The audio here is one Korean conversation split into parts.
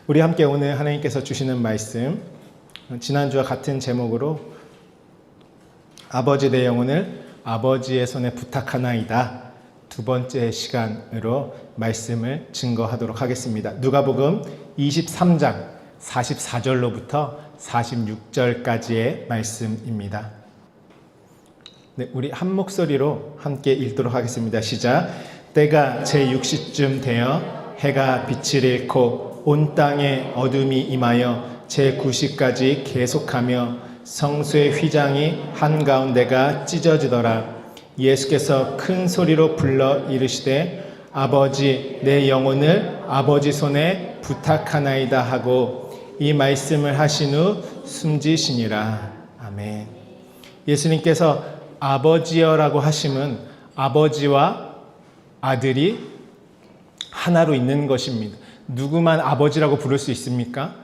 우리 함께 오늘 하나님께서 주시는 말씀, 지난주와 같은 제목으로 아버지 내 영혼을 아버지의 손에 부탁하나이다. 두 번째 시간으로 말씀을 증거하도록 하겠습니다. 누가복음 23장 44절로부터 46절까지의 말씀입니다. 네, 우리 한 목소리로 함께 읽도록 하겠습니다. 시작. 때가 제6시쯤 되어 해가 빛을 잃고 온 땅에 어둠이 임하여 제9시까지 계속하며 성소의 휘장이 한가운데가 찢어지더라. 예수께서 큰 소리로 불러 이르시되 아버지 내 영혼을 아버지 손에 부탁하나이다 하고 이 말씀을 하신 후 숨지시니라. 아멘. 예수님께서 아버지여라고 하심은 아버지와 아들이 하나로 있는 것입니다. 누구만 아버지라고 부를 수 있습니까?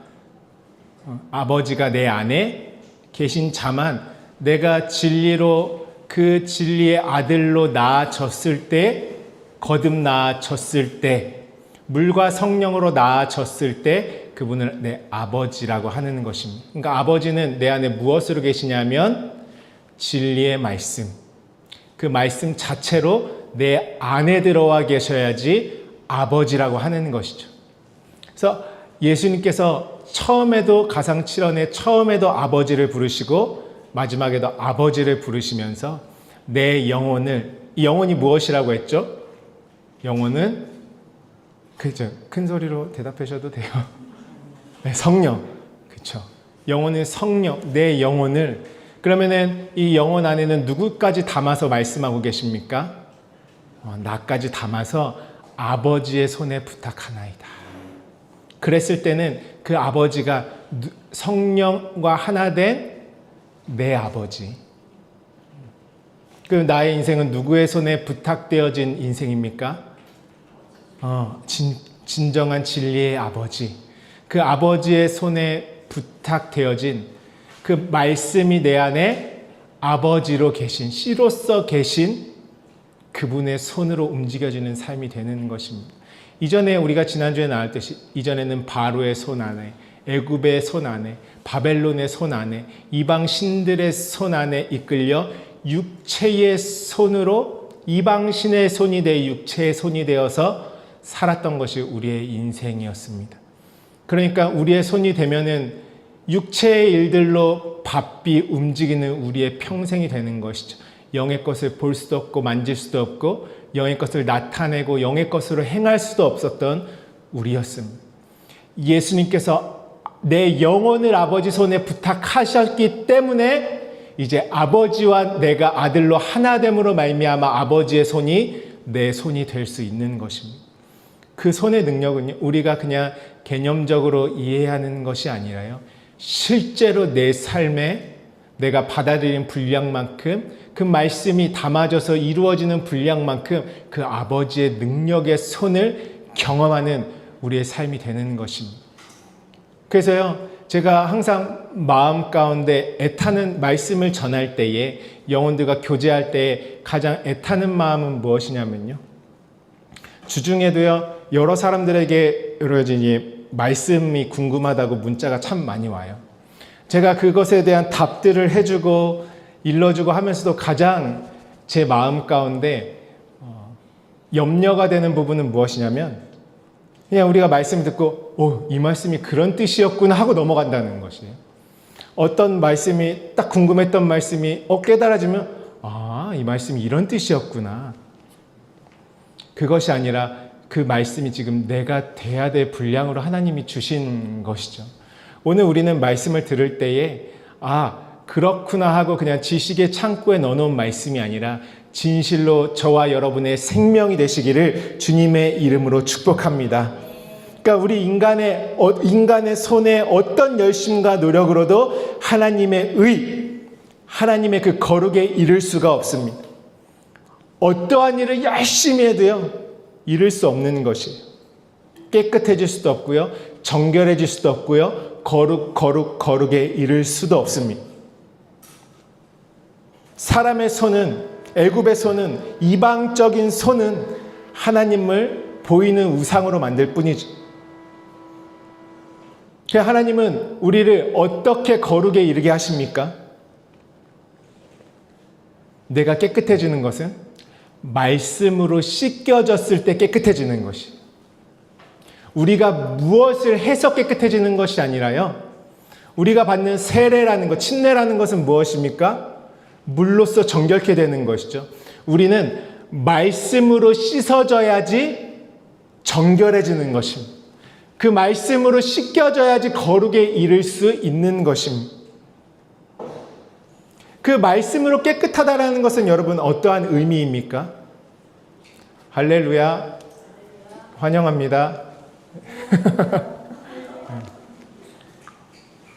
아버지가 내 안에 계신 자만 내가 진리로 그 진리의 아들로 나아졌을 때, 거듭 나아졌을 때, 물과 성령으로 나아졌을 때 그분을 내 아버지라고 하는 것입니다. 그러니까 아버지는 내 안에 무엇으로 계시냐면 진리의 말씀, 그 말씀 자체로 내 안에 들어와 계셔야지 아버지라고 하는 것이죠. 그래서 예수님께서 처음에도 가상칠언에 처음에도 아버지를 부르시고 마지막에도 아버지를 부르시면서 내 영혼을, 이 영혼이 무엇이라고 했죠? 영혼은 그죠? 큰 소리로 대답하셔도 돼요. 네, 성령. 그렇죠. 영혼은 성령, 내 영혼을. 그러면은 이 영혼 안에는 누구까지 담아서 말씀하고 계십니까? 나까지 담아서 아버지의 손에 부탁하나이다. 그랬을 때는 그 아버지가 성령과 하나 된 내 아버지. 그 나의 인생은 누구의 손에 부탁되어진 인생입니까? 진정한 진리의 아버지. 그 아버지의 손에 부탁되어진 그 말씀이 내 안에 아버지로 계신, 씨로서 계신 그분의 손으로 움직여지는 삶이 되는 것입니다. 이전에 우리가 지난주에 나왔듯이 이전에는 바로의 손 안에, 애굽의 손 안에, 바벨론의 손 안에, 이방 신들의 손 안에 이끌려 육체의 손으로 이방 신의 손이 돼 육체의 손이 되어서 살았던 것이 우리의 인생이었습니다. 그러니까 우리의 손이 되면은 육체의 일들로 바삐 움직이는 우리의 평생이 되는 것이죠. 영의 것을 볼 수도 없고 만질 수도 없고 영의 것을 나타내고 영의 것으로 행할 수도 없었던 우리였습니다. 예수님께서 내 영혼을 아버지 손에 부탁하셨기 때문에 이제 아버지와 내가 아들로 하나됨으로 말미암아 아버지의 손이 내 손이 될 수 있는 것입니다. 그 손의 능력은 우리가 그냥 개념적으로 이해하는 것이 아니라요. 실제로 내 삶에 내가 받아들인 분량만큼 그 말씀이 담아져서 이루어지는 분량만큼 그 아버지의 능력의 손을 경험하는 우리의 삶이 되는 것입니다. 그래서요, 제가 항상 마음 가운데 애타는 말씀을 전할 때에 영혼들과 교제할 때에 가장 애타는 마음은 무엇이냐면요. 주중에도요, 여러 사람들에게 여러 가지 말씀이 궁금하다고 문자가 참 많이 와요. 제가 그것에 대한 답들을 해주고 일러주고 하면서도 가장 제 마음 가운데 염려가 되는 부분은 무엇이냐면 그냥 우리가 말씀 듣고 이 말씀이 그런 뜻이었구나 하고 넘어간다는 것이에요. 어떤 말씀이 딱 궁금했던 말씀이 깨달아지면 이 말씀이 이런 뜻이었구나. 그것이 아니라 그 말씀이 지금 내가 돼야 될 분량으로 하나님이 주신 것이죠. 오늘 우리는 말씀을 들을 때에 그렇구나 하고 그냥 지식의 창고에 넣어놓은 말씀이 아니라 진실로 저와 여러분의 생명이 되시기를 주님의 이름으로 축복합니다. 그러니까 우리 인간의 손에 어떤 열심과 노력으로도 하나님의 하나님의 그 거룩에 이를 수가 없습니다. 어떠한 일을 열심히 해도요, 이룰 수 없는 것이에요. 깨끗해질 수도 없고요, 정결해질 수도 없고요, 거룩에 이를 수도 없습니다. 사람의 손은, 애굽의 손은, 이방적인 손은 하나님을 보이는 우상으로 만들 뿐이죠. 하나님은 우리를 어떻게 거룩에 이르게 하십니까? 내가 깨끗해지는 것은 말씀으로 씻겨졌을 때 깨끗해지는 것이. 우리가 무엇을 해서 깨끗해지는 것이 아니라요. 우리가 받는 세례라는 것, 침례라는 것은 무엇입니까? 물로써 정결케 되는 것이죠. 우리는 말씀으로 씻어져야지 정결해지는 것입니다. 그 말씀으로 씻겨져야지 거룩에 이를 수 있는 것입니다. 그 말씀으로 깨끗하다라는 것은 여러분 어떠한 의미입니까? 할렐루야. 환영합니다.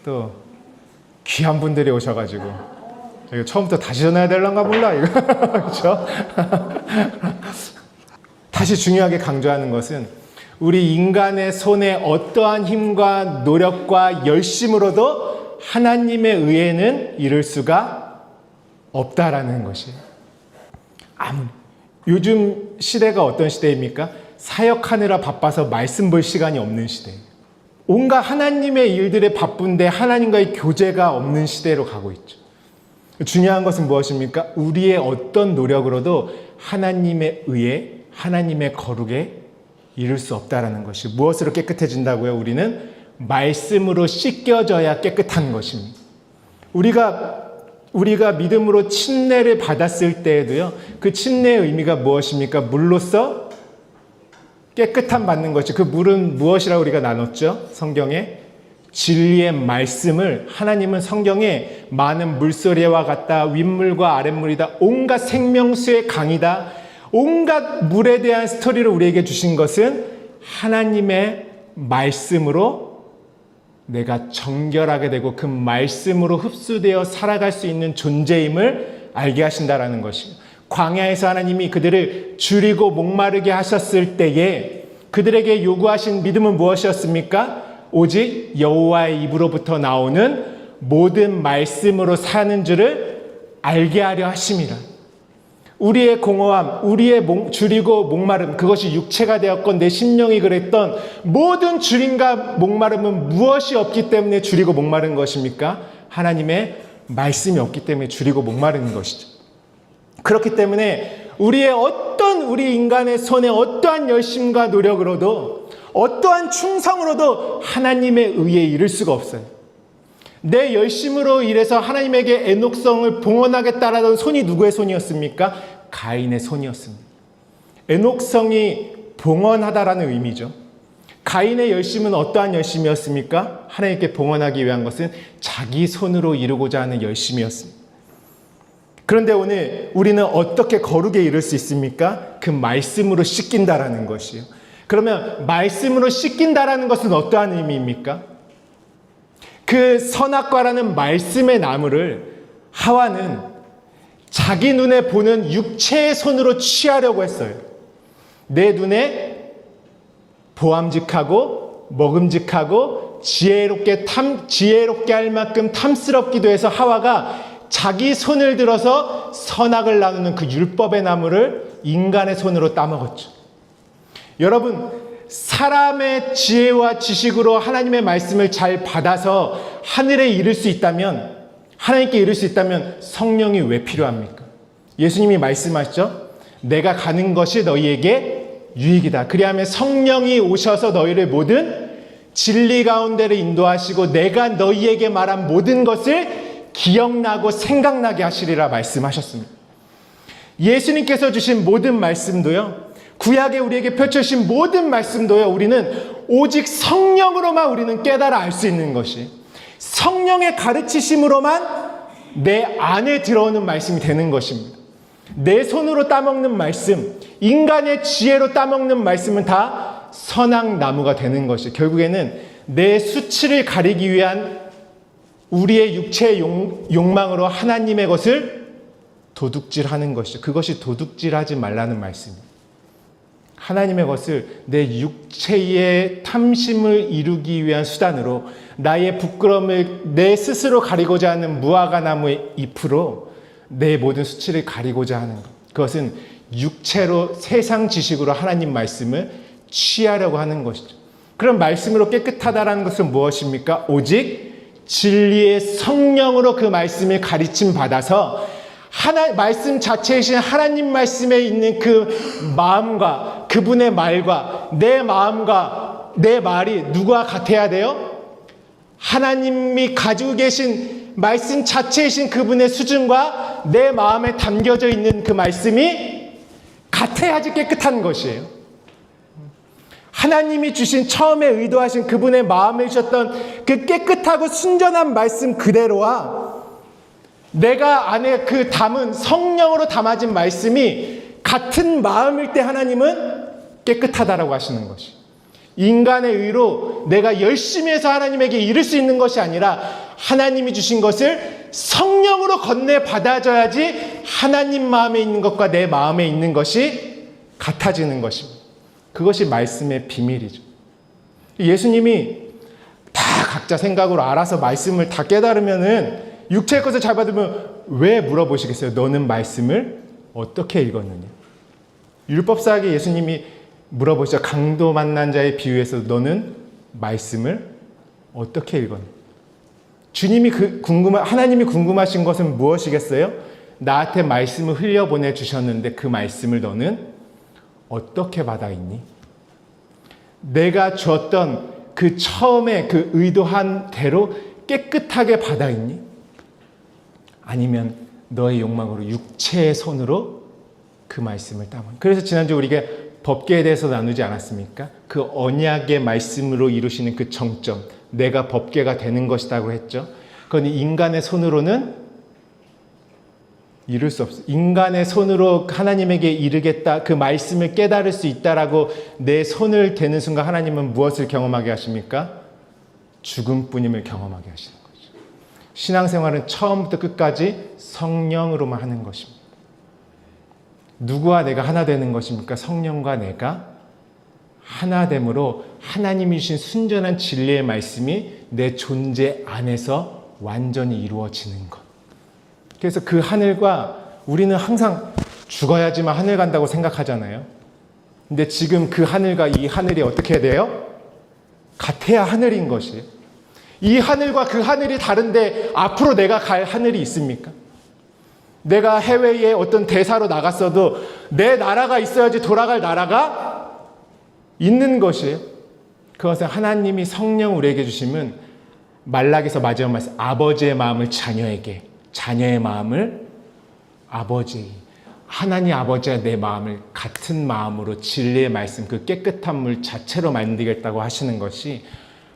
또 귀한 분들이 오셔가지고 이거 처음부터 다시 전해야 될런가 몰라 이거 그렇죠? 다시 중요하게 강조하는 것은 우리 인간의 손에 어떠한 힘과 노력과 열심으로도 하나님의 의에는 이룰 수가 없다라는 것이에요. 요즘 시대가 어떤 시대입니까? 사역하느라 바빠서 말씀 볼 시간이 없는 시대예요. 온갖 하나님의 일들에 바쁜데 하나님과의 교제가 없는 시대로 가고 있죠. 중요한 것은 무엇입니까? 우리의 어떤 노력으로도 하나님의 의에, 하나님의 거룩에 이룰 수 없다라는 것이. 무엇으로 깨끗해진다고요? 우리는 말씀으로 씻겨져야 깨끗한 것입니다. 우리가 믿음으로 침례를 받았을 때에도요, 그 침례의 의미가 무엇입니까? 물로써 깨끗함 받는 것이. 그 물은 무엇이라고 우리가 나눴죠? 성경에 진리의 말씀을. 하나님은 성경에 많은 물소리와 같다, 윗물과 아랫물이다, 온갖 생명수의 강이다, 온갖 물에 대한 스토리를 우리에게 주신 것은 하나님의 말씀으로 내가 정결하게 되고 그 말씀으로 흡수되어 살아갈 수 있는 존재임을 알게 하신다라는 것입니다. 광야에서 하나님이 그들을 줄이고 목마르게 하셨을 때에 그들에게 요구하신 믿음은 무엇이었습니까? 오직 여호와의 입으로부터 나오는 모든 말씀으로 사는 줄을 알게 하려 하심이라. 우리의 공허함, 우리의 줄이고 목마름, 그것이 육체가 되었건 내 심령이 그랬던 모든 줄임과 목마름은 무엇이 없기 때문에 줄이고 목마른 것입니까? 하나님의 말씀이 없기 때문에 줄이고 목마른 것이죠. 그렇기 때문에 우리 인간의 손에 어떠한 열심과 노력으로도 어떠한 충성으로도 하나님의 의에 이를 수가 없어요. 내 열심으로 일해서 하나님에게 애녹성을 봉헌하겠다라던 손이 누구의 손이었습니까? 가인의 손이었습니다. 애녹성이 봉헌하다라는 의미죠. 가인의 열심은 어떠한 열심이었습니까? 하나님께 봉헌하기 위한 것은 자기 손으로 이루고자 하는 열심이었습니다. 그런데 오늘 우리는 어떻게 거룩에 이를 수 있습니까? 그 말씀으로 씻긴다라는 것이에요. 그러면 말씀으로 씻긴다라는 것은 어떠한 의미입니까? 그 선악과라는 말씀의 나무를 하와는 자기 눈에 보는 육체의 손으로 취하려고 했어요. 내 눈에 보암직하고 먹음직하고 지혜롭게 할 만큼 탐스럽기도 해서 하와가 자기 손을 들어서 선악을 나누는 그 율법의 나무를 인간의 손으로 따먹었죠. 여러분, 사람의 지혜와 지식으로 하나님의 말씀을 잘 받아서 하늘에 이를 수 있다면, 하나님께 이를 수 있다면 성령이 왜 필요합니까? 예수님이 말씀하시죠. 내가 가는 것이 너희에게 유익이다. 그리하면 성령이 오셔서 너희를 모든 진리 가운데를 인도하시고 내가 너희에게 말한 모든 것을 기억나고 생각나게 하시리라 말씀하셨습니다. 예수님께서 주신 모든 말씀도요, 구약에 우리에게 펼쳐주신 모든 말씀도요, 우리는 오직 성령으로만 우리는 깨달아 알 수 있는 것이, 성령의 가르치심으로만 내 안에 들어오는 말씀이 되는 것입니다. 내 손으로 따먹는 말씀, 인간의 지혜로 따먹는 말씀은 다 선악나무가 되는 것이, 결국에는 내 수치를 가리기 위한 우리의 육체의 욕망으로 하나님의 것을 도둑질하는 것이죠. 그것이 도둑질하지 말라는 말씀입니다. 하나님의 것을 내 육체의 탐심을 이루기 위한 수단으로, 나의 부끄러움을 내 스스로 가리고자 하는 무화과나무의 잎으로 내 모든 수치를 가리고자 하는 것, 그것은 육체로 세상 지식으로 하나님 말씀을 취하려고 하는 것이죠. 그럼 말씀으로 깨끗하다라는 것은 무엇입니까? 오직 진리의 성령으로 그 말씀을 가르침 받아서 말씀 자체이신 하나님 말씀에 있는 그 마음과 그분의 말과 내 마음과 내 말이 누구와 같아야 돼요? 하나님이 가지고 계신 말씀 자체이신 그분의 수준과 내 마음에 담겨져 있는 그 말씀이 같아야지 깨끗한 것이에요. 하나님이 주신 처음에 의도하신 그분의 마음에 주셨던 그 깨끗하고 순전한 말씀 그대로와 내가 안에 그 담은 성령으로 담아진 말씀이 같은 마음일 때 하나님은 깨끗하다라고 하시는 것이. 인간의 의로 내가 열심히 해서 하나님에게 이룰 수 있는 것이 아니라 하나님이 주신 것을 성령으로 건네 받아줘야지 하나님 마음에 있는 것과 내 마음에 있는 것이 같아지는 것입니다. 그것이 말씀의 비밀이죠. 예수님이 다 각자 생각으로 알아서 말씀을 다 깨달으면은 육체의 것을 잘 받으면 왜 물어보시겠어요? 너는 말씀을 어떻게 읽었느냐? 율법사에게 예수님이 물어보시죠. 강도 만난 자의 비유에서 너는 말씀을 어떻게 읽었느냐? 주님이 하나님이 궁금하신 것은 무엇이겠어요? 나한테 말씀을 흘려보내 주셨는데 그 말씀을 너는 어떻게 받아있니? 내가 주었던 그 처음에 그 의도한 대로 깨끗하게 받아있니? 아니면 너의 욕망으로 육체의 손으로 그 말씀을 따먹니? 그래서 지난주 우리가 법계에 대해서 나누지 않았습니까? 그 언약의 말씀으로 이루시는 그 정점, 내가 법계가 되는 것이라고 했죠. 그건 인간의 손으로는 이룰 수 없어요. 인간의 손으로 하나님에게 이르겠다, 그 말씀을 깨달을 수 있다라고 내 손을 대는 순간 하나님은 무엇을 경험하게 하십니까? 죽음뿐임을 경험하게 하시는 거죠. 신앙생활은 처음부터 끝까지 성령으로만 하는 것입니다. 누구와 내가 하나 되는 것입니까? 성령과 내가 하나됨으로 하나님이 주신 순전한 진리의 말씀이 내 존재 안에서 완전히 이루어지는 것. 그래서 그 하늘과 우리는 항상 죽어야지만 하늘 간다고 생각하잖아요. 근데 지금 그 하늘과 이 하늘이 어떻게 돼요? 같아야 하늘인 것이에요. 이 하늘과 그 하늘이 다른데 앞으로 내가 갈 하늘이 있습니까? 내가 해외에 어떤 대사로 나갔어도 내 나라가 있어야지 돌아갈 나라가 있는 것이에요. 그것은 하나님이 성령 우리에게 주시면 말라기서 마지막 말씀, 아버지의 마음을 자녀에게, 자녀의 마음을 아버지, 하나님 아버지와 내 마음을 같은 마음으로 진리의 말씀, 그 깨끗한 물 자체로 만들겠다고 하시는 것이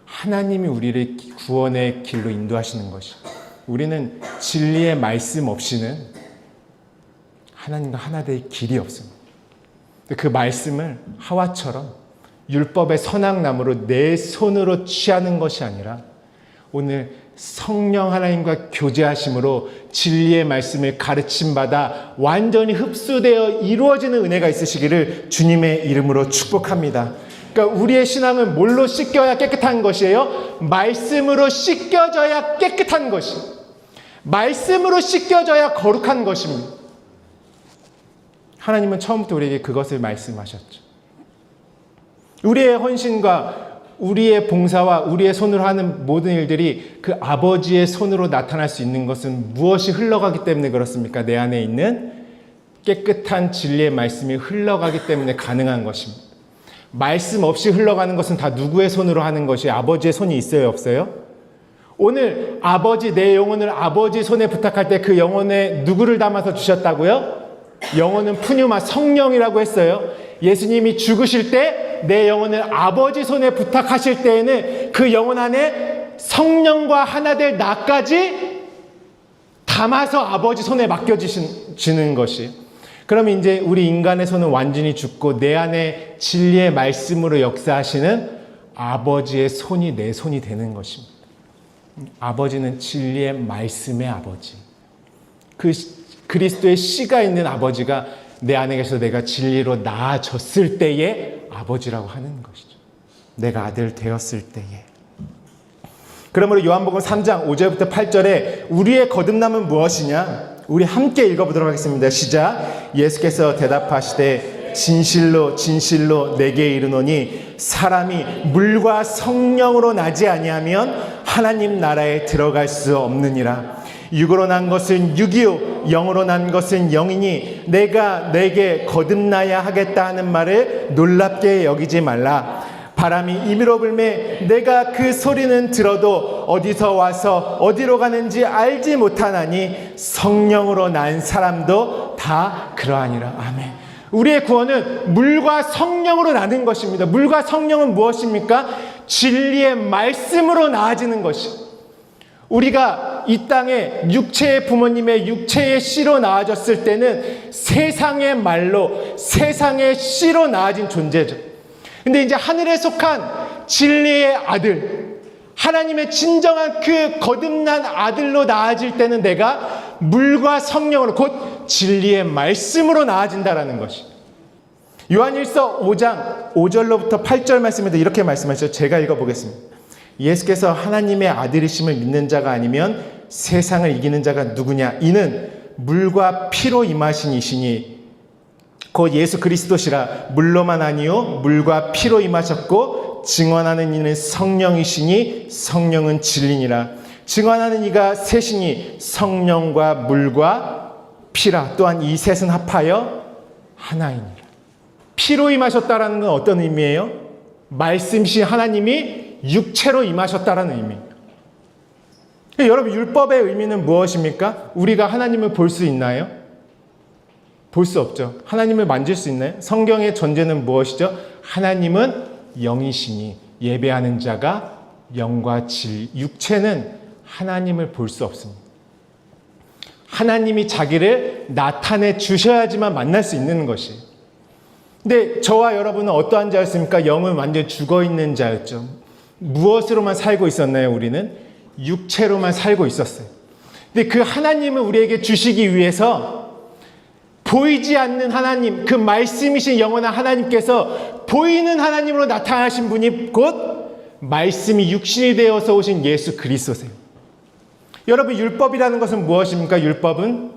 하나님이 우리를 구원의 길로 인도하시는 것이. 우리는 진리의 말씀 없이는 하나님과 하나 될 길이 없습니다. 그 말씀을 하와처럼 율법의 선악나무로 내 손으로 취하는 것이 아니라 오늘 성령 하나님과 교제하심으로 진리의 말씀을 가르침받아 완전히 흡수되어 이루어지는 은혜가 있으시기를 주님의 이름으로 축복합니다. 그러니까 우리의 신앙은 뭘로 씻겨야 깨끗한 것이에요? 말씀으로 씻겨져야 깨끗한 것이. 말씀으로 씻겨져야 거룩한 것입니다. 하나님은 처음부터 우리에게 그것을 말씀하셨죠. 우리의 헌신과 우리의 봉사와 우리의 손으로 하는 모든 일들이 그 아버지의 손으로 나타날 수 있는 것은 무엇이 흘러가기 때문에 그렇습니까? 내 안에 있는 깨끗한 진리의 말씀이 흘러가기 때문에 가능한 것입니다. 말씀 없이 흘러가는 것은 다 누구의 손으로 하는 것이 아버지의 손이 있어요, 없어요? 오늘 아버지, 내 영혼을 아버지 손에 부탁할 때 그 영혼에 누구를 담아서 주셨다고요? 영혼은 푸뉴마, 성령이라고 했어요. 예수님이 죽으실 때 내 영혼을 아버지 손에 부탁하실 때에는 그 영혼 안에 성령과 하나 될 나까지 담아서 아버지 손에 맡겨주시는 것이. 그러면 이제 우리 인간의 손은 완전히 죽고 내 안에 진리의 말씀으로 역사하시는 아버지의 손이 내 손이 되는 것입니다. 아버지는 진리의 말씀의 아버지. 그 그리스도의 씨가 있는 아버지가 내 안에 계셔서 내가 진리로 나아졌을 때에 아버지라고 하는 것이죠. 내가 아들 되었을 때에. 그러므로 요한복음 3장 5절부터 8절에 우리의 거듭남은 무엇이냐? 우리 함께 읽어보도록 하겠습니다. 시작. 예수께서 대답하시되 진실로 진실로 내게 이르노니 사람이 물과 성령으로 나지 아니하면 하나님 나라에 들어갈 수 없느니라. 육으로 난 것은 육이요 영으로 난 것은 영이니 내가 내게 거듭나야 하겠다 하는 말을 놀랍게 여기지 말라. 바람이 임의로 불매 내가 그 소리는 들어도 어디서 와서 어디로 가는지 알지 못하나니 성령으로 난 사람도 다 그러하니라. 아멘. 우리의 구원은 물과 성령으로 나는 것입니다. 물과 성령은 무엇입니까? 진리의 말씀으로 나아지는 것이. 우리가 이 땅에 육체의 부모님의 육체의 씨로 나아졌을 때는 세상의 말로 세상의 씨로 나아진 존재죠. 근데 이제 하늘에 속한 진리의 아들, 하나님의 진정한 그 거듭난 아들로 나아질 때는 내가 물과 성령으로 곧 진리의 말씀으로 나아진다라는 것이. 요한일서 5장 5절로부터 8절 말씀에도 이렇게 말씀하셨죠. 제가 읽어보겠습니다. 예수께서 하나님의 아들이심을 믿는 자가 아니면 세상을 이기는 자가 누구냐? 이는 물과 피로 임하신 이시니 곧 예수 그리스도시라. 물로만 아니요 물과 피로 임하셨고 증언하는 이는 성령이시니 성령은 진리니라. 증언하는 이가 셋이니 성령과 물과 피라. 또한 이 셋은 합하여 하나이니라. 피로 임하셨다라는 건 어떤 의미예요? 말씀이신 하나님이 육체로 임하셨다라는 의미입니다. 여러분, 율법의 의미는 무엇입니까? 우리가 하나님을 볼 수 있나요? 볼 수 없죠. 하나님을 만질 수 있나요? 성경의 전제는 무엇이죠? 하나님은 영이시니 예배하는 자가 영과 진리. 육체는 하나님을 볼 수 없습니다. 하나님이 자기를 나타내 주셔야지만 만날 수 있는 것이에요. 근데 저와 여러분은 어떠한 자였습니까? 영은 완전히 죽어있는 자였죠. 무엇으로만 살고 있었나요? 우리는 육체로만 살고 있었어요. 근데 그 하나님을 우리에게 주시기 위해서 보이지 않는 하나님, 그 말씀이신 영원한 하나님께서 보이는 하나님으로 나타나신 분이 곧 말씀이 육신이 되어서 오신 예수 그리스도세요. 여러분, 율법이라는 것은 무엇입니까? 율법은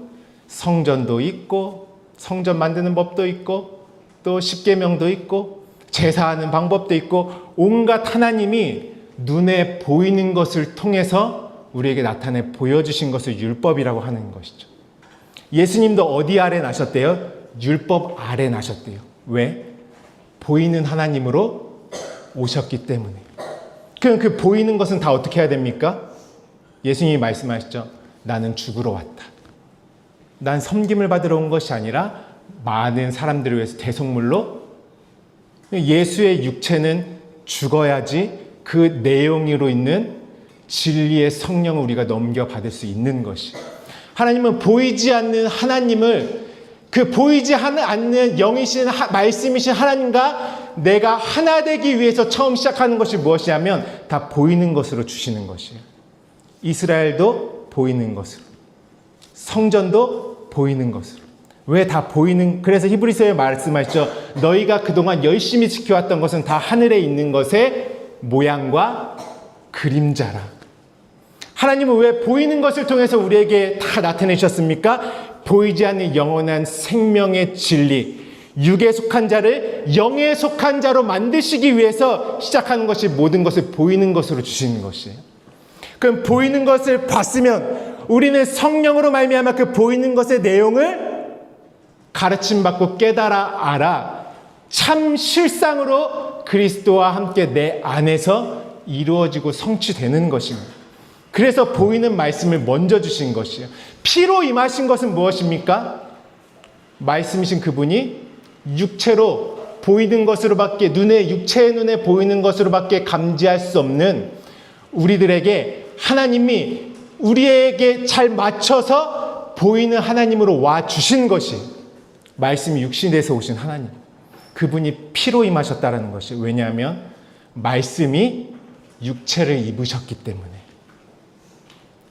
성전도 있고 성전 만드는 법도 있고 또 십계명도 있고 제사하는 방법도 있고 온갖 하나님이 눈에 보이는 것을 통해서 우리에게 나타내 보여주신 것을 율법이라고 하는 것이죠. 예수님도 어디 아래 나셨대요? 율법 아래 나셨대요. 왜? 보이는 하나님으로 오셨기 때문에. 그럼 그 보이는 것은 다 어떻게 해야 됩니까? 예수님이 말씀하셨죠. 나는 죽으러 왔다. 난 섬김을 받으러 온 것이 아니라 많은 사람들을 위해서 대속물로. 예수의 육체는 죽어야지 그 내용으로 있는 진리의 성령을 우리가 넘겨받을 수 있는 것이. 하나님은 보이지 않는 하나님을, 그 보이지 않는 영이신 말씀이신 하나님과 내가 하나 되기 위해서 처음 시작하는 것이 무엇이냐면 다 보이는 것으로 주시는 것이에요. 이스라엘도 보이는 것으로, 성전도 보이는 것으로. 왜 다 보이는, 그래서 히브리서에 말씀하시죠. 너희가 그동안 열심히 지켜왔던 것은 다 하늘에 있는 것의 모양과 그림자라. 하나님은 왜 보이는 것을 통해서 우리에게 다 나타내셨습니까? 보이지 않는 영원한 생명의 진리, 육에 속한 자를 영에 속한 자로 만드시기 위해서 시작하는 것이 모든 것을 보이는 것으로 주시는 것이에요. 그럼 보이는 것을 봤으면 우리는 성령으로 말미암아 그 보이는 것의 내용을 가르침받고 깨달아 알아 참 실상으로 그리스도와 함께 내 안에서 이루어지고 성취되는 것입니다. 그래서 보이는 말씀을 먼저 주신 것이에요. 피로 임하신 것은 무엇입니까? 말씀이신 그분이 육체로 보이는 것으로밖에, 육체의 눈에 보이는 것으로밖에 감지할 수 없는 우리들에게 하나님이 우리에게 잘 맞춰서 보이는 하나님으로 와 주신 것이 말씀이 육신이 돼서 오신 하나님. 그분이 피로 임하셨다는 것이. 왜냐하면 말씀이 육체를 입으셨기 때문에.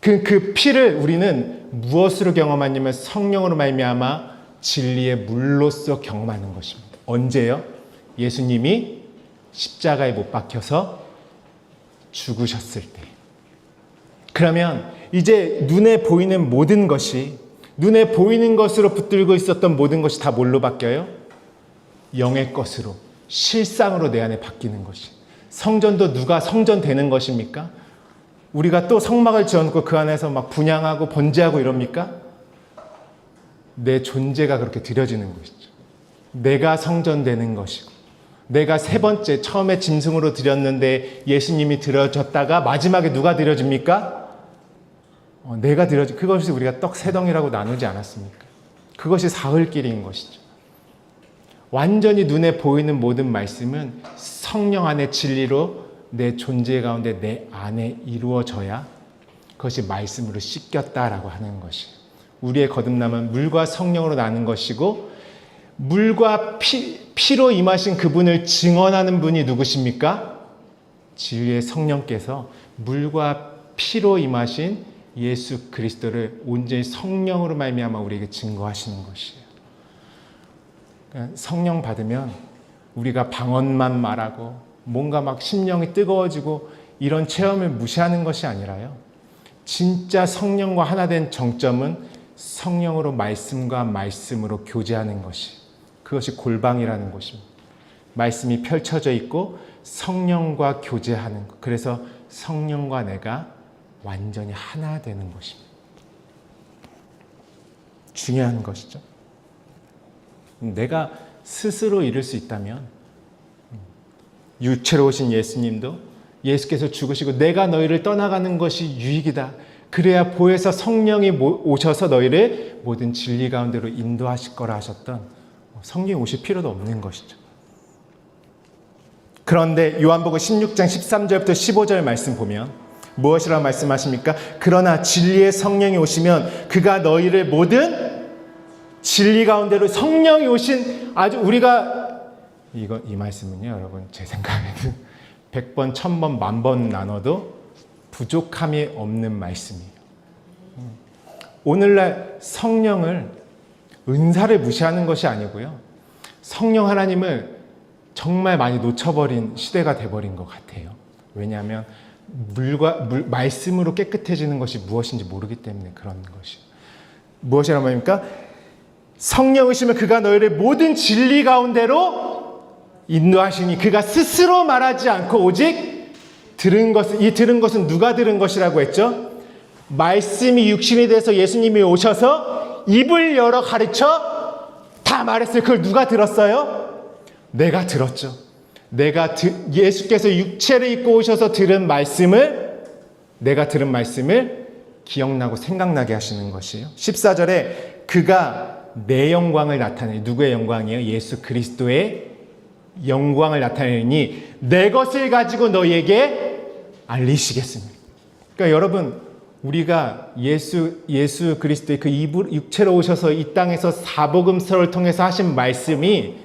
그 피를 우리는 무엇으로 경험하냐면 성령으로 말미암아 진리의 물로써 경험하는 것입니다. 언제요? 예수님이 십자가에 못 박혀서 죽으셨을 때. 그러면 이제 눈에 보이는 모든 것이, 눈에 보이는 것으로 붙들고 있었던 모든 것이 다 뭘로 바뀌어요? 영의 것으로 실상으로 내 안에 바뀌는 것이. 성전도 누가 성전 되는 것입니까? 우리가 또 성막을 지어놓고 그 안에서 막 분향하고 번제하고 이럽니까? 내 존재가 그렇게 드려지는 것이죠. 내가 성전 되는 것이고, 내가 세 번째 처음에 짐승으로 드렸는데 예수님이 드려졌다가 마지막에 누가 드려집니까? 내가 드려지. 그것이 우리가 떡 세 덩이라고 나누지 않았습니까? 그것이 사흘길인 것이죠. 완전히 눈에 보이는 모든 말씀은 성령 안의 진리로 내 존재 가운데 내 안에 이루어져야 그것이 말씀으로 씻겼다라고 하는 것이에요. 우리의 거듭남은 물과 성령으로 나는 것이고, 물과 피로 임하신 그분을 증언하는 분이 누구십니까? 진리의 성령께서 물과 피로 임하신 예수 그리스도를 온전히 성령으로 말미암아 우리에게 증거하시는 것이에요. 성령 받으면 우리가 방언만 말하고 뭔가 막 심령이 뜨거워지고 이런 체험을 무시하는 것이 아니라요. 진짜 성령과 하나 된 정점은 성령으로 말씀과 말씀으로 교제하는 것이, 그것이 골방이라는 것입니다. 말씀이 펼쳐져 있고 성령과 교제하는 것. 그래서 성령과 내가 완전히 하나 되는 것입니다. 중요한 것이죠. 내가 스스로 이룰 수 있다면, 육체로 오신 예수님도 예수께서 죽으시고 내가 너희를 떠나가는 것이 유익이다. 그래야 보혜사 성령이 오셔서 너희를 모든 진리 가운데로 인도하실 거라 하셨던 성령이 오실 필요도 없는 것이죠. 그런데 요한복음 16장 13절부터 15절 말씀 보면 무엇이라고 말씀하십니까? 그러나 진리의 성령이 오시면 그가 너희를 모든 진리 가운데로, 성령이 오신, 아주 우리가 이 말씀은요, 여러분 제 생각에는 100번, 1000번, 10,000번 나눠도 부족함이 없는 말씀이에요. 오늘날 성령을, 은사를 무시하는 것이 아니고요, 성령 하나님을 정말 많이 놓쳐버린 시대가 돼버린 것 같아요. 왜냐하면 말씀으로 깨끗해지는 것이 무엇인지 모르기 때문에 그런 것이. 무엇이라고 말입니까? 성령 오시면 그가 너희를 모든 진리 가운데로 인도하시니, 그가 스스로 말하지 않고 오직 들은 것은, 이 들은 것은 누가 들은 것이라고 했죠? 말씀이 육신이 돼서 예수님이 오셔서 입을 열어 가르쳐 다 말했어요. 그걸 누가 들었어요? 내가 들었죠. 예수께서 육체를 입고 오셔서 들은 말씀을, 내가 들은 말씀을 기억나고 생각나게 하시는 것이에요. 14절에 그가 내 영광을 나타내니, 누구의 영광이에요? 예수 그리스도의 영광을 나타내니 내 것을 가지고 너희에게 알리시겠습니다. 그러니까 여러분, 우리가 예수 그리스도의 그 육체로 오셔서 이 땅에서 사복음서를 통해서 하신 말씀이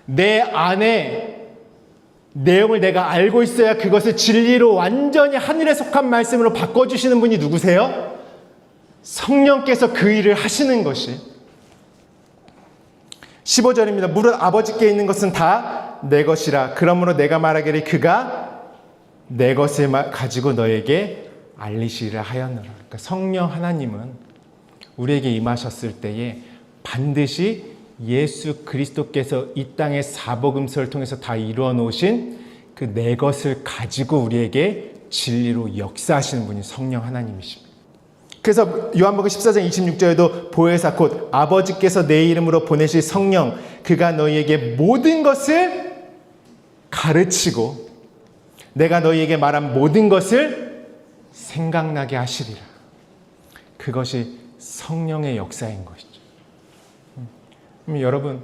내 안에 내용을 내가 알고 있어야 그것을 진리로 완전히 하늘에 속한 말씀으로 바꿔주시는 분이 누구세요? 성령께서 그 일을 하시는 것이. 15절입니다. 무릇 아버지께 있는 것은 다 내 것이라. 그러므로 내가 말하기를 그가 내 것을 가지고 너에게 알리시리라 하였노라. 그러니까 성령 하나님은 우리에게 임하셨을 때에 반드시 예수 그리스도께서 이 땅의 사복음서를 통해서 다 이루어 놓으신 그 내 것을 가지고 우리에게 진리로 역사하시는 분이 성령 하나님이십니다. 그래서 요한복음 14장 26절에도 보혜사 곧 아버지께서 내 이름으로 보내실 성령, 그가 너희에게 모든 것을 가르치고 내가 너희에게 말한 모든 것을 생각나게 하시리라. 그것이 성령의 역사인 것이죠. 여러분,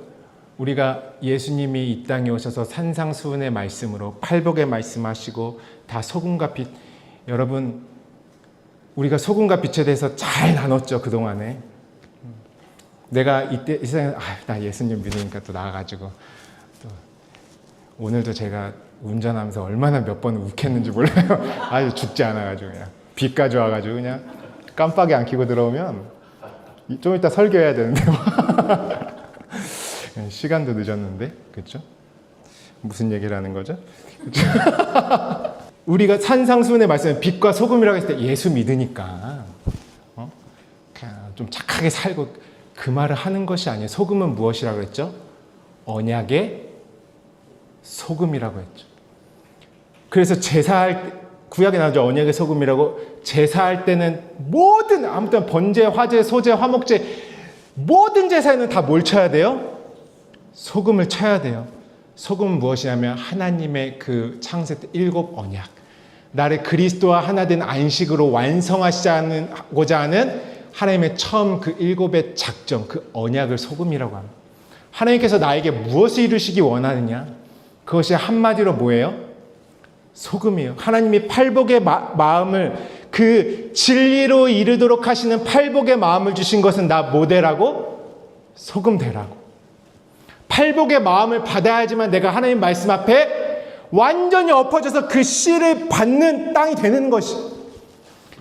우리가 예수님이 이 땅에 오셔서 산상수훈의 말씀으로 팔복의 말씀하시고 다 소금과 빛, 여러분 우리가 소금과 빛에 대해서 잘 나눴죠. 그동안에 내가 이때 이 세상에 나 예수님 믿으니까 또 나가가지고 또 오늘도 제가 운전하면서 얼마나 몇 번 욱했는지 몰라요. 아주 죽지 않아가지고 그냥 비까지 와가지고 그냥 깜빡이 안 켜고 들어오면 좀 이따 설교해야 되는데 시간도 늦었는데, 그렇죠? 무슨 얘기를 하는 거죠? 우리가 산상수훈의 말씀에 빛과 소금이라고 했을 때 예수 믿으니까 그냥 좀 착하게 살고 그 말을 하는 것이 아니에요. 소금은 무엇이라고 그랬죠? 언약의 소금이라고 했죠. 그래서 구약에 나오죠. 언약의 소금이라고. 제사할 때는 모든, 아무튼 번제, 화제, 소제, 화목제 모든 제사에는 다 뭘 쳐야 돼요? 소금을 쳐야 돼요. 소금은 무엇이냐면 하나님의 그 창세 때 7 언약, 나를 그리스도와 하나 된 안식으로 완성하시고자 하는 하나님의 처음 그 7의 작정, 그 언약을 소금이라고 합니다. 하나님께서 나에게 무엇을 이루시기 원하느냐? 그것이 한마디로 뭐예요? 소금이에요. 하나님이 팔복의 마음을, 그 진리로 이르도록 하시는 팔복의 마음을 주신 것은 나 뭐 되라고? 소금 되라고. 팔복의 마음을 받아야지만 내가 하나님 말씀 앞에 완전히 엎어져서 그 씨를 받는 땅이 되는 것이.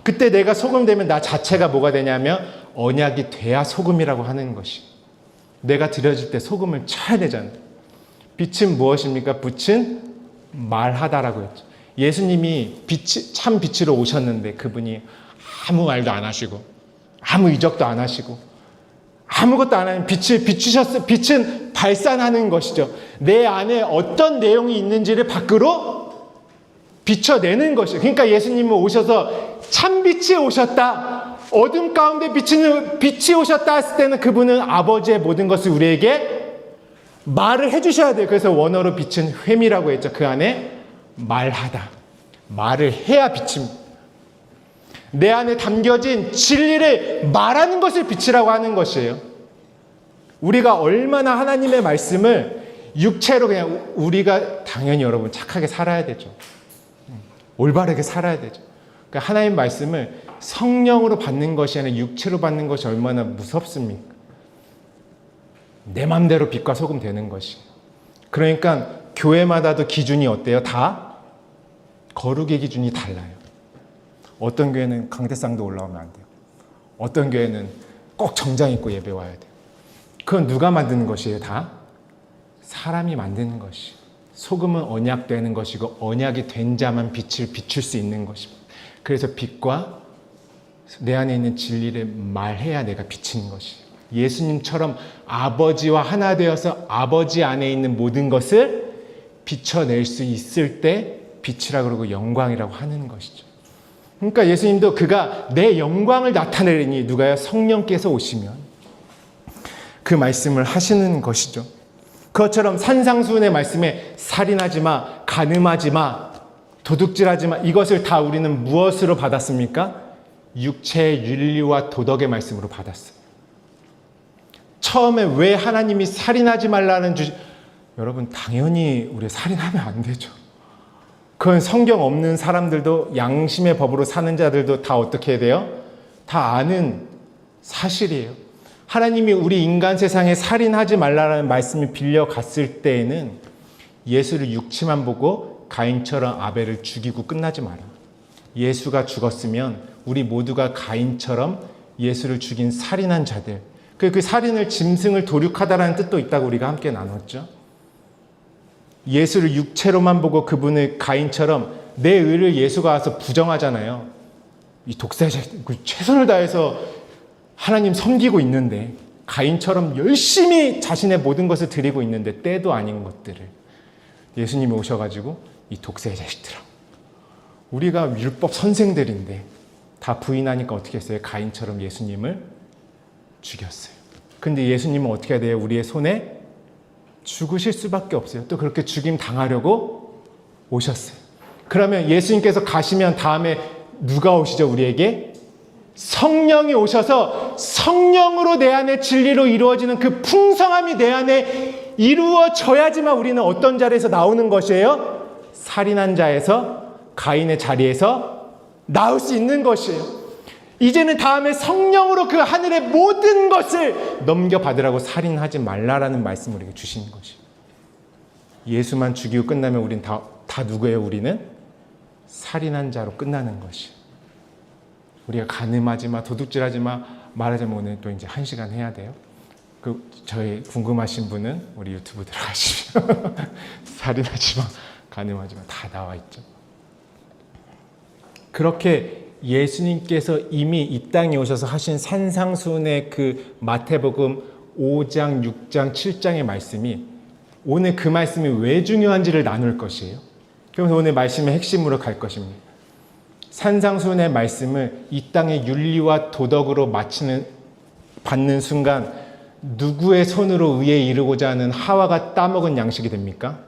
그때 내가 소금 되면 나 자체가 뭐가 되냐면 언약이 돼야 소금이라고 하는 것이. 내가 드려질 때 소금을 쳐야 되잖아요. 빛은 무엇입니까? 빛은 말하다라고 했죠. 예수님이 참 빛으로 오셨는데 그분이 아무 말도 안 하시고 아무 이적도 안 하시고 아무것도 안 하는 빛을 비추셨어요. 빛은 발산하는 것이죠. 내 안에 어떤 내용이 있는지를 밖으로 비춰내는 것이죠. 그러니까 예수님은 오셔서 참빛이 오셨다, 어둠 가운데 빛이 오셨다 했을 때는 그분은 아버지의 모든 것을 우리에게 말을 해주셔야 돼요. 그래서 원어로 빛은 회미라고 했죠. 그 안에 말하다, 말을 해야 빛입니다. 내 안에 담겨진 진리를 말하는 것을 빛이라고 하는 것이에요. 우리가 얼마나 하나님의 말씀을 육체로 그냥, 우리가 당연히 여러분 착하게 살아야 되죠. 올바르게 살아야 되죠. 그러니까 하나님 말씀을 성령으로 받는 것이 아니라 육체로 받는 것이 얼마나 무섭습니까? 내 맘대로 빛과 소금 되는 것이. 그러니까 교회마다도 기준이 어때요? 다 거룩의 기준이 달라요. 어떤 교회는 강대상도 올라오면 안 돼요. 어떤 교회는 꼭 정장 입고 예배 와야 돼요. 그건 누가 만드는 것이에요? 다 사람이 만드는 것이. 소금은 언약되는 것이고 언약이 된 자만 빛을 비출 수 있는 것입니다. 그래서 빛과 내 안에 있는 진리를 말해야 내가 비치는 것이에요. 예수님처럼 아버지와 하나 되어서 아버지 안에 있는 모든 것을 비춰낼 수 있을 때 빛이라고 그러고 영광이라고 하는 것이죠. 그러니까 예수님도 그가 내 영광을 나타내리니, 누가요? 성령께서 오시면 그 말씀을 하시는 것이죠. 그것처럼 산상수훈의 말씀에 살인하지 마, 간음하지 마, 도둑질하지 마, 이것을 다 우리는 무엇으로 받았습니까? 육체의 윤리와 도덕의 말씀으로 받았어요. 처음에 왜 하나님이 살인하지 말라는 여러분, 당연히 우리 살인하면 안 되죠. 그건 성경 없는 사람들도, 양심의 법으로 사는 자들도 다 어떻게 해야 돼요? 다 아는 사실이에요. 하나님이 우리 인간 세상에 살인하지 말라는 말씀을 빌려갔을 때에는 예수를 육체만 보고 가인처럼 아벨을 죽이고 끝나지 마라. 예수가 죽었으면 우리 모두가 가인처럼 예수를 죽인 살인한 자들, 그 살인을 짐승을 도륙하다라는 뜻도 있다고 우리가 함께 나눴죠. 예수를 육체로만 보고 그분을 가인처럼, 내 의를 예수가 와서 부정하잖아요. 이 독사자, 최선을 다해서 하나님 섬기고 있는데, 가인처럼 열심히 자신의 모든 것을 드리고 있는데 때도 아닌 것들을 예수님이 오셔가지고 이 독사의 자식들아, 우리가 율법 선생들인데 다 부인하니까 어떻게 했어요? 가인처럼 예수님을 죽였어요. 근데 예수님은 어떻게 해야 돼요? 우리의 손에 죽으실 수밖에 없어요. 또 그렇게 죽임 당하려고 오셨어요. 그러면 예수님께서 가시면 다음에 누가 오시죠? 우리에게 성령이 오셔서 성령으로 내 안에 진리로 이루어지는 그 풍성함이 내 안에 이루어져야지만 우리는 어떤 자리에서 나오는 것이에요? 살인한 자에서, 가인의 자리에서 나올 수 있는 것이에요. 이제는 다음에 성령으로 그 하늘의 모든 것을 넘겨받으라고 살인하지 말라라는 말씀을 우리에게 주시는 것이에요. 예수만 죽이고 끝나면 우리는 다 누구예요? 우리는 살인한 자로 끝나는 것이에요. 우리가 간음하지 마, 도둑질하지 마, 말하자면 오늘 또 이제 1시간 해야 돼요. 저희 궁금하신 분은 우리 유튜브 들어가시면 살인하지 마, 간음하지 마, 다 나와 있죠. 그렇게 예수님께서 이미 이 땅에 오셔서 하신 산상수훈의 그 마태복음 5장, 6장, 7장의 말씀이 오늘 그 말씀이 왜 중요한지를 나눌 것이에요. 그래서 오늘 말씀의 핵심으로 갈 것입니다. 산상수훈의 말씀을 이 땅의 윤리와 도덕으로 받는 순간 누구의 손으로 의에 이르고자 하는 하와가 따먹은 양식이 됩니까?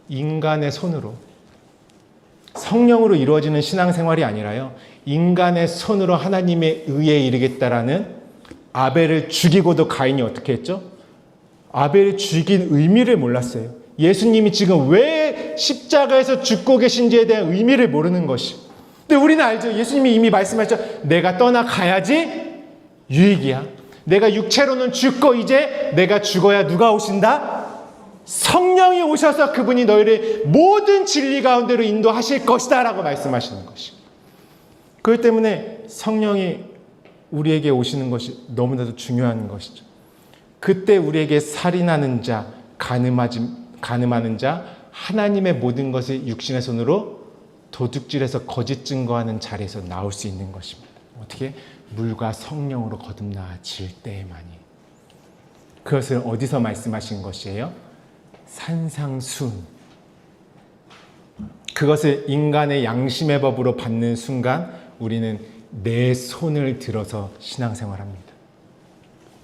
인간의 손으로. 성령으로 이루어지는 신앙생활이 아니라요. 인간의 손으로 하나님의 의에 이르겠다라는 아벨을 죽이고도 가인이 어떻게 했죠? 아벨을 죽인 의미를 몰랐어요. 예수님이 지금 왜 십자가에서 죽고 계신지에 대한 의미를 모르는 것이. 근데 우리는 알죠. 예수님이 이미 말씀하셨죠. 내가 떠나가야지 유익이야. 내가 육체로는 죽고 이제 내가 죽어야 누가 오신다? 성령이 오셔서 그분이 너희를 모든 진리 가운데로 인도하실 것이다 라고 말씀하시는 것이. 그렇기 때문에 성령이 우리에게 오시는 것이 너무나도 중요한 것이죠. 그때 우리에게 살인하는 자, 간음하는 자, 하나님의 모든 것을 육신의 손으로 도둑질해서 거짓 증거하는 자리에서 나올 수 있는 것입니다. 어떻게? 물과 성령으로 거듭나질 때에만이. 그것을 어디서 말씀하신 것이에요? 산상수훈. 그것을 인간의 양심의 법으로 받는 순간 우리는 내 손을 들어서 신앙생활합니다.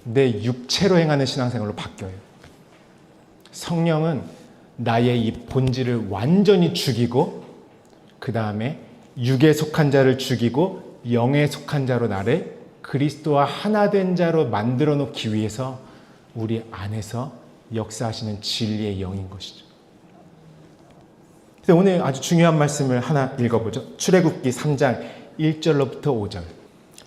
내 육체로 행하는 신앙생활로 바뀌어요. 성령은 나의 이 본질을 완전히 죽이고 그 다음에 육에 속한 자를 죽이고 영에 속한 자로 나를 그리스도와 하나 된 자로 만들어 놓기 위해서 우리 안에서 역사하시는 진리의 영인 것이죠. 그래서 오늘 아주 중요한 말씀을 하나 읽어보죠. 출애굽기 3장 1절로부터 5절.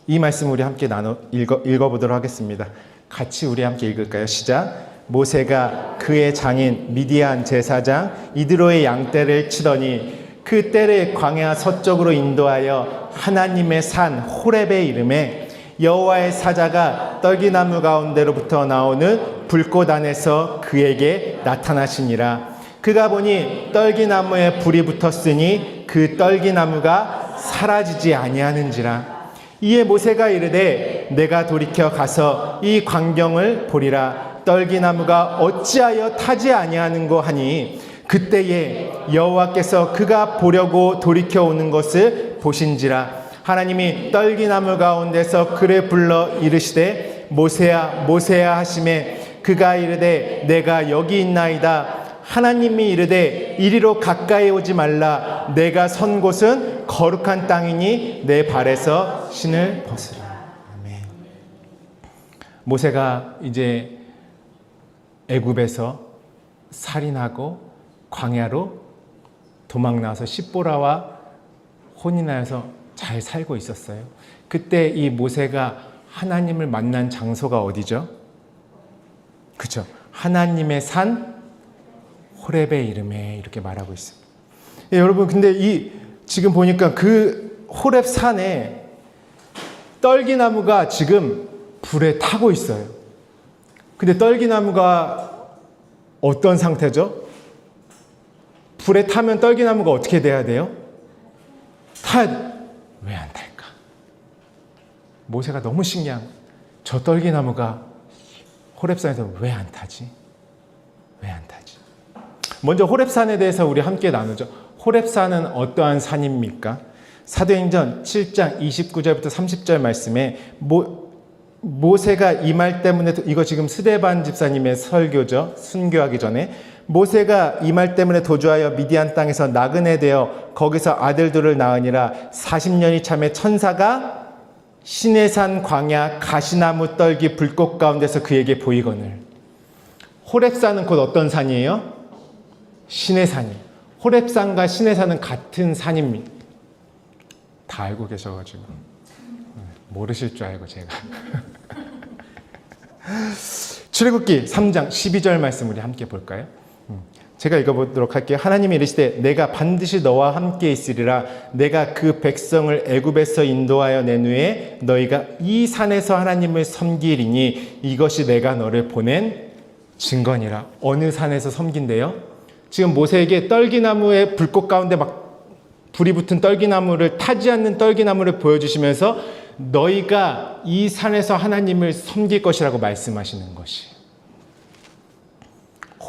이 말씀 우리 함께 읽어보도록 하겠습니다. 같이 우리 함께 읽을까요? 시작. 모세가 그의 장인 미디안 제사장 이드로의 양떼를 치더니 그 떼를 광야 서쪽으로 인도하여 하나님의 산 호렙에 이르매 여호와의 사자가 떨기나무 가운데로부터 나오는 불꽃 안에서 그에게 나타나시니라. 그가 보니 떨기나무에 불이 붙었으니 그 떨기나무가 사라지지 아니하는지라. 이에 모세가 이르되 내가 돌이켜 가서 이 광경을 보리라. 떨기나무가 어찌하여 타지 아니하는고 하니 그때에 여호와께서 그가 보려고 돌이켜 오는 것을 보신지라. 하나님이 떨기나무 가운데서 그를 불러 이르시되 모세야 모세야 하시매 그가 이르되 내가 여기 있나이다. 하나님이 이르되 이리로 가까이 오지 말라. 내가 선 곳은 거룩한 땅이니 내 발에서 신을 벗으라. 아멘. 모세가 이제 애굽에서 살인하고 광야로 도망나서 십보라와 혼인하여서 잘 살고 있었어요. 그때 이 모세가 하나님을 만난 장소가 어디죠? 그렇죠. 하나님의 산 호렙의 이름에 이렇게 말하고 있습니다. 예, 여러분 근데 지금 보니까 그 호렙 산에 떨기나무가 지금 불에 타고 있어요. 근데 떨기나무가 어떤 상태죠? 불에 타면 떨기나무가 어떻게 돼야 돼요? 왜 안 탈까? 모세가 너무 신기한 저 떨기나무가 호렙산에서 왜 안 타지? 왜 안 타지? 먼저 호렙산에 대해서 우리 함께 나누죠. 호렙산은 어떠한 산입니까? 사도행전 7장 29절부터 30절 말씀에 모세가 이 말 때문에 이거 지금 스데반 집사님의 설교죠. 순교하기 전에 모세가 이 말 때문에 도주하여 미디안 땅에서 나그네 되어 거기서 아들들을 낳으니라. 40년이 참에 천사가 시내산 광야 가시나무 떨기 불꽃 가운데서 그에게 보이거늘. 호렙산은 곧 어떤 산이에요? 시내산이에요. 호렙산과 시내산은 같은 산입니다. 다 알고 계셔가지고 모르실 줄 알고 제가 출애굽기 3장 12절 말씀 우리 함께 볼까요? 제가 읽어보도록 할게요. 하나님이 이르시되 내가 반드시 너와 함께 있으리라. 내가 그 백성을 애굽에서 인도하여 낸 후에 너희가 이 산에서 하나님을 섬기리니 이것이 내가 너를 보낸 증거니라. 어느 산에서 섬긴대요? 지금 모세에게 떨기나무의 불꽃 가운데 막 불이 붙은 떨기나무를 타지 않는 떨기나무를 보여주시면서 너희가 이 산에서 하나님을 섬길 것이라고 말씀하시는 것이.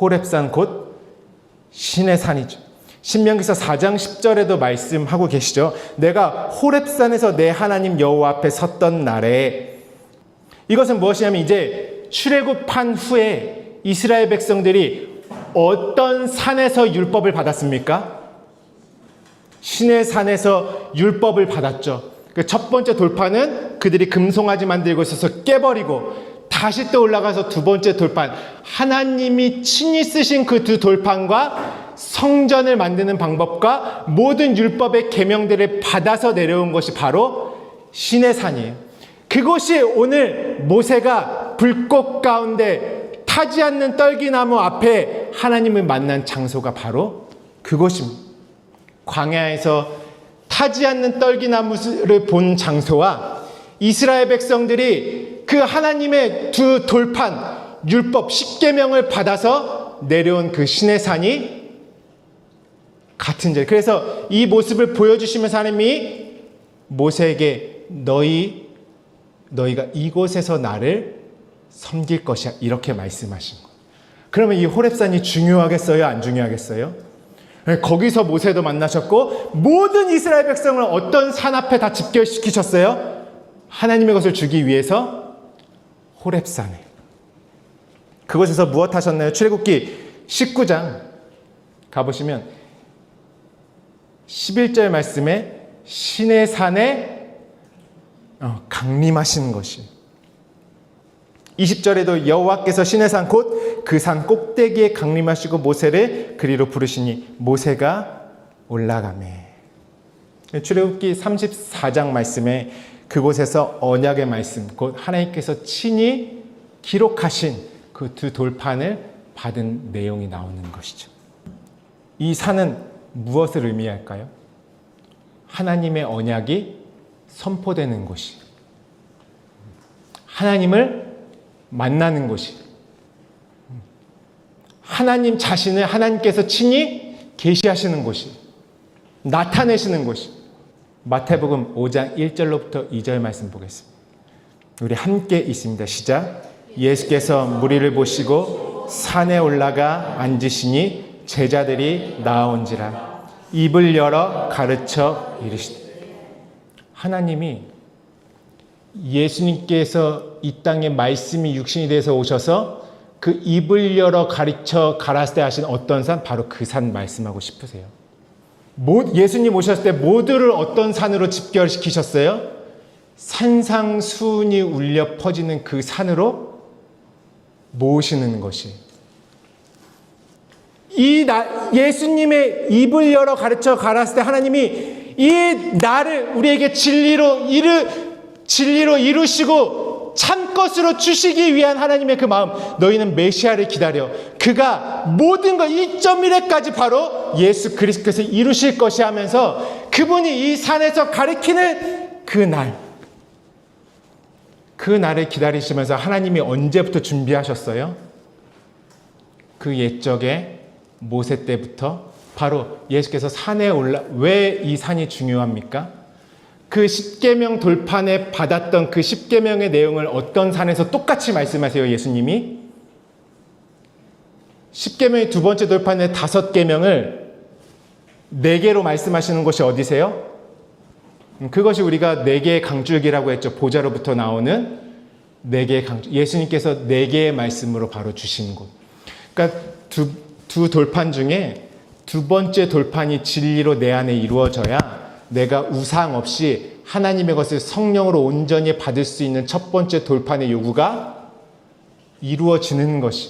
호렙산 곧 신의 산이죠. 신명기서 4장 10절에도 말씀하고 계시죠. 내가 호렙산에서 내 하나님 여호와 앞에 섰던 날에, 이것은 무엇이냐면 이제 출애굽한 후에 이스라엘 백성들이 어떤 산에서 율법을 받았습니까? 신의 산에서 율법을 받았죠. 그 첫 번째 돌판은 그들이 금송아지 만들고 있어서 깨버리고, 다시 또 올라가서 두 번째 돌판, 하나님이 친히 쓰신 그 두 돌판과 성전을 만드는 방법과 모든 율법의 계명들을 받아서 내려온 것이 바로 신의 산이에요. 그곳이 오늘 모세가 불꽃 가운데 타지 않는 떨기나무 앞에 하나님을 만난 장소가 바로 그곳입니다. 광야에서 타지 않는 떨기나무를 본 장소와 이스라엘 백성들이 그 하나님의 두 돌판, 율법, 십계명을 받아서 내려온 그 신의 산이 같은 자리. 그래서 이 모습을 보여주시면서 하나님이 모세에게 너희가 이곳에서 나를 섬길 것이야, 이렇게 말씀하신 거예요. 그러면 이 호렙산이 중요하겠어요? 안 중요하겠어요? 거기서 모세도 만나셨고 모든 이스라엘 백성을 어떤 산 앞에 다 집결시키셨어요? 하나님의 것을 주기 위해서 호렙산에. 그곳에서 무엇 하셨나요? 출애굽기 19장 가보시면 11절 말씀에 신의 산에 강림하시는 것이, 20절에도 여호와께서 신의 산 곧 그 산 꼭대기에 강림하시고 모세를 그리로 부르시니 모세가 올라가매. 출애굽기 34장 말씀에 그곳에서 언약의 말씀, 곧 하나님께서 친히 기록하신 그 두 돌판을 받은 내용이 나오는 것이죠. 이 산은 무엇을 의미할까요? 하나님의 언약이 선포되는 곳이, 하나님을 만나는 곳이, 하나님 자신을 하나님께서 친히 계시하시는 곳이, 나타내시는 곳이. 마태복음 5장 1절로부터 2절 말씀 보겠습니다. 우리 함께 있습니다. 시작. 예수께서 무리를 보시고 산에 올라가 앉으시니 제자들이 나아온지라 입을 열어 가르쳐 이르시되. 하나님이, 예수님께서 이 땅에 말씀이 육신이 돼서 오셔서 그 입을 열어 가르쳐 가라사대 하신 어떤 산, 바로 그 산 말씀하고 싶으세요? 예수님 오셨을 때 모두를 어떤 산으로 집결시키셨어요? 산상수훈이 울려 퍼지는 그 산으로 모으시는 것이, 예수님의 입을 열어 가르쳐 가라사대 하나님이 이 나를 우리에게 진리로 이루시고 참것으로 주시기 위한 하나님의 그 마음, 너희는 메시아를 기다려. 그가 모든 것 1.1회까지 바로 예수 그리스도께서 이루실 것이 하면서 그분이 이 산에서 가리키는 그 날을 기다리시면서 하나님이 언제부터 준비하셨어요? 그 옛적에 모세 때부터 바로 예수께서 산에 왜 이 산이 중요합니까? 그 십계명 돌판에 받았던 그 십계명의 내용을 어떤 산에서 똑같이 말씀하세요, 예수님이? 십계명의 두 번째 돌판의 5계명을 4개로 말씀하시는 곳이 어디세요? 그것이 우리가 4개의 강줄기라고 했죠. 보좌로부터 나오는 4개의 강줄. 예수님께서 4개의 말씀으로 바로 주신 곳. 그러니까 두 돌판 중에 두 번째 돌판이 진리로 내 안에 이루어져야 내가 우상 없이 하나님의 것을 성령으로 온전히 받을 수 있는 첫 번째 돌판의 요구가 이루어지는 것이,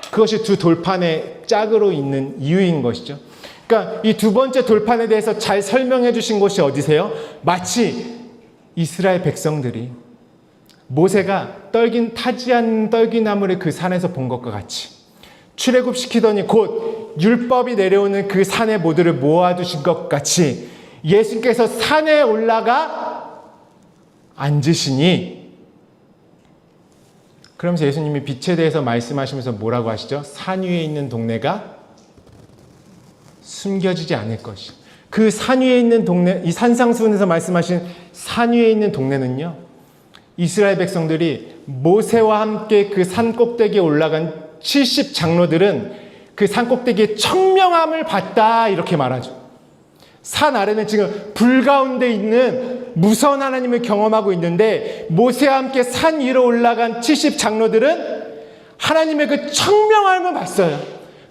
그것이 두 돌판의 짝으로 있는 이유인 것이죠. 그러니까 이 두 번째 돌판에 대해서 잘 설명해 주신 곳이 어디세요? 마치 이스라엘 백성들이 모세가 타지 않는 떨기나무를 그 산에서 본 것과 같이 출애굽시키더니 곧 율법이 내려오는 그 산에 모두를 모아두신 것 같이 예수님께서 산에 올라가 앉으시니, 그러면서 예수님이 빛에 대해서 말씀하시면서 뭐라고 하시죠? 산 위에 있는 동네가 숨겨지지 않을 것이. 그 산 위에 있는 동네, 이 산상수훈에서 말씀하신 산 위에 있는 동네는요, 이스라엘 백성들이 모세와 함께 그 산 꼭대기에 올라간 70 장로들은 그 산 꼭대기에 청명함을 봤다 이렇게 말하죠. 산 아래는 지금 불 가운데 있는 무서운 하나님을 경험하고 있는데 모세와 함께 산 위로 올라간 70 장로들은 하나님의 그 청명함을 봤어요.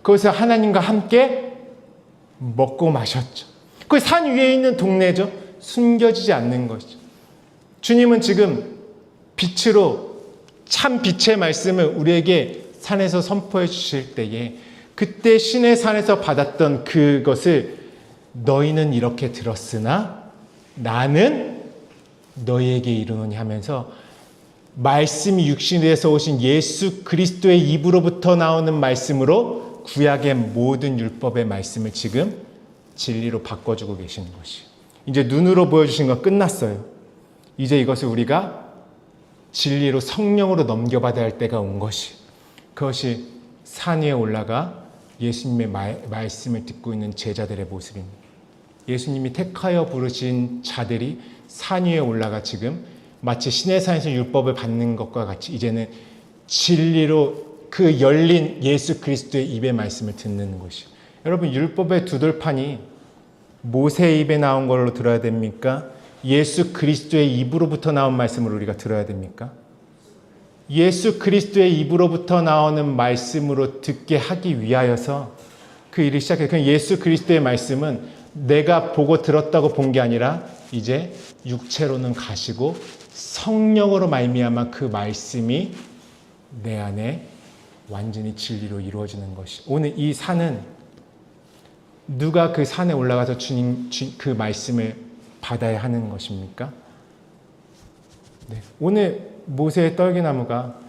거기서 하나님과 함께 먹고 마셨죠. 그 산 위에 있는 동네죠. 숨겨지지 않는 것이죠. 주님은 지금 빛으로 참 빛의 말씀을 우리에게 산에서 선포해 주실 때에 그때 신의 산에서 받았던 그것을 너희는 이렇게 들었으나 나는 너희에게 이르노니 하면서 말씀이 육신이 되어서 오신 예수 그리스도의 입으로부터 나오는 말씀으로 구약의 모든 율법의 말씀을 지금 진리로 바꿔주고 계시는 것이에요. 이제 눈으로 보여주신 건 끝났어요. 이제 이것을 우리가 진리로 성령으로 넘겨받아야 할 때가 온 것이, 그것이 산 위에 올라가 예수님의 말씀을 듣고 있는 제자들의 모습입니다. 예수님이 택하여 부르신 자들이 산 위에 올라가 지금 마치 신의 산에서 율법을 받는 것과 같이 이제는 진리로 그 열린 예수 그리스도의 입의 말씀을 듣는 것이에요. 여러분, 율법의 두 돌판이 모세의 입에 나온 걸로 들어야 됩니까? 예수 그리스도의 입으로부터 나온 말씀을 우리가 들어야 됩니까? 예수 그리스도의 입으로부터 나오는 말씀으로 듣게 하기 위하여서 그 일을 시작해요. 그냥 예수 그리스도의 말씀은 내가 보고 들었다고 본 게 아니라 이제 육체로는 가시고 성령으로 말미암아 그 말씀이 내 안에 완전히 진리로 이루어지는 것이. 오늘 이 산은 누가 그 산에 올라가서 주님 그 말씀을 받아야 하는 것입니까? 네. 오늘 모세의 떨기나무가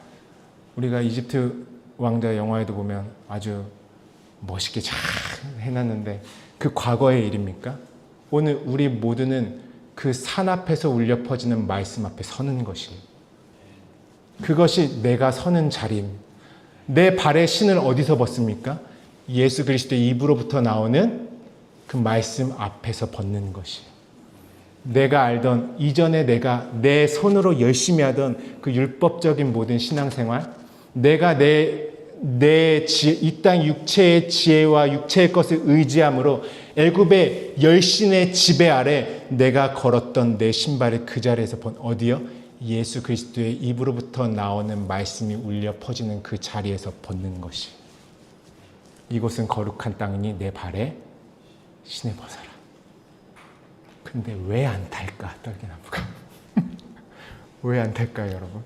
우리가 이집트 왕자 영화에도 보면 아주 멋있게 잘 해놨는데 그 과거의 일입니까? 오늘 우리 모두는 그 산 앞에서 울려 퍼지는 말씀 앞에 서는 것이에요. 그것이 내가 서는 자리입니다. 내 발의 신을 어디서 벗습니까? 예수 그리스도의 입으로부터 나오는 그 말씀 앞에서 벗는 것이에요. 내가 알던 이전에 내가 내 손으로 열심히 하던 그 율법적인 모든 신앙생활, 내가 이 땅 육체의 지혜와 육체의 것을 의지함으로 애굽의 열신의 지배 아래 내가 걸었던 내 신발을 그 자리에서 어디요? 예수 그리스도의 입으로부터 나오는 말씀이 울려 퍼지는 그 자리에서 벗는 것이. 이곳은 거룩한 땅이니 내 발에 신을 벗어라. 근데 왜 안 탈까? 떨기나무가. 왜 안 탈까요, 여러분?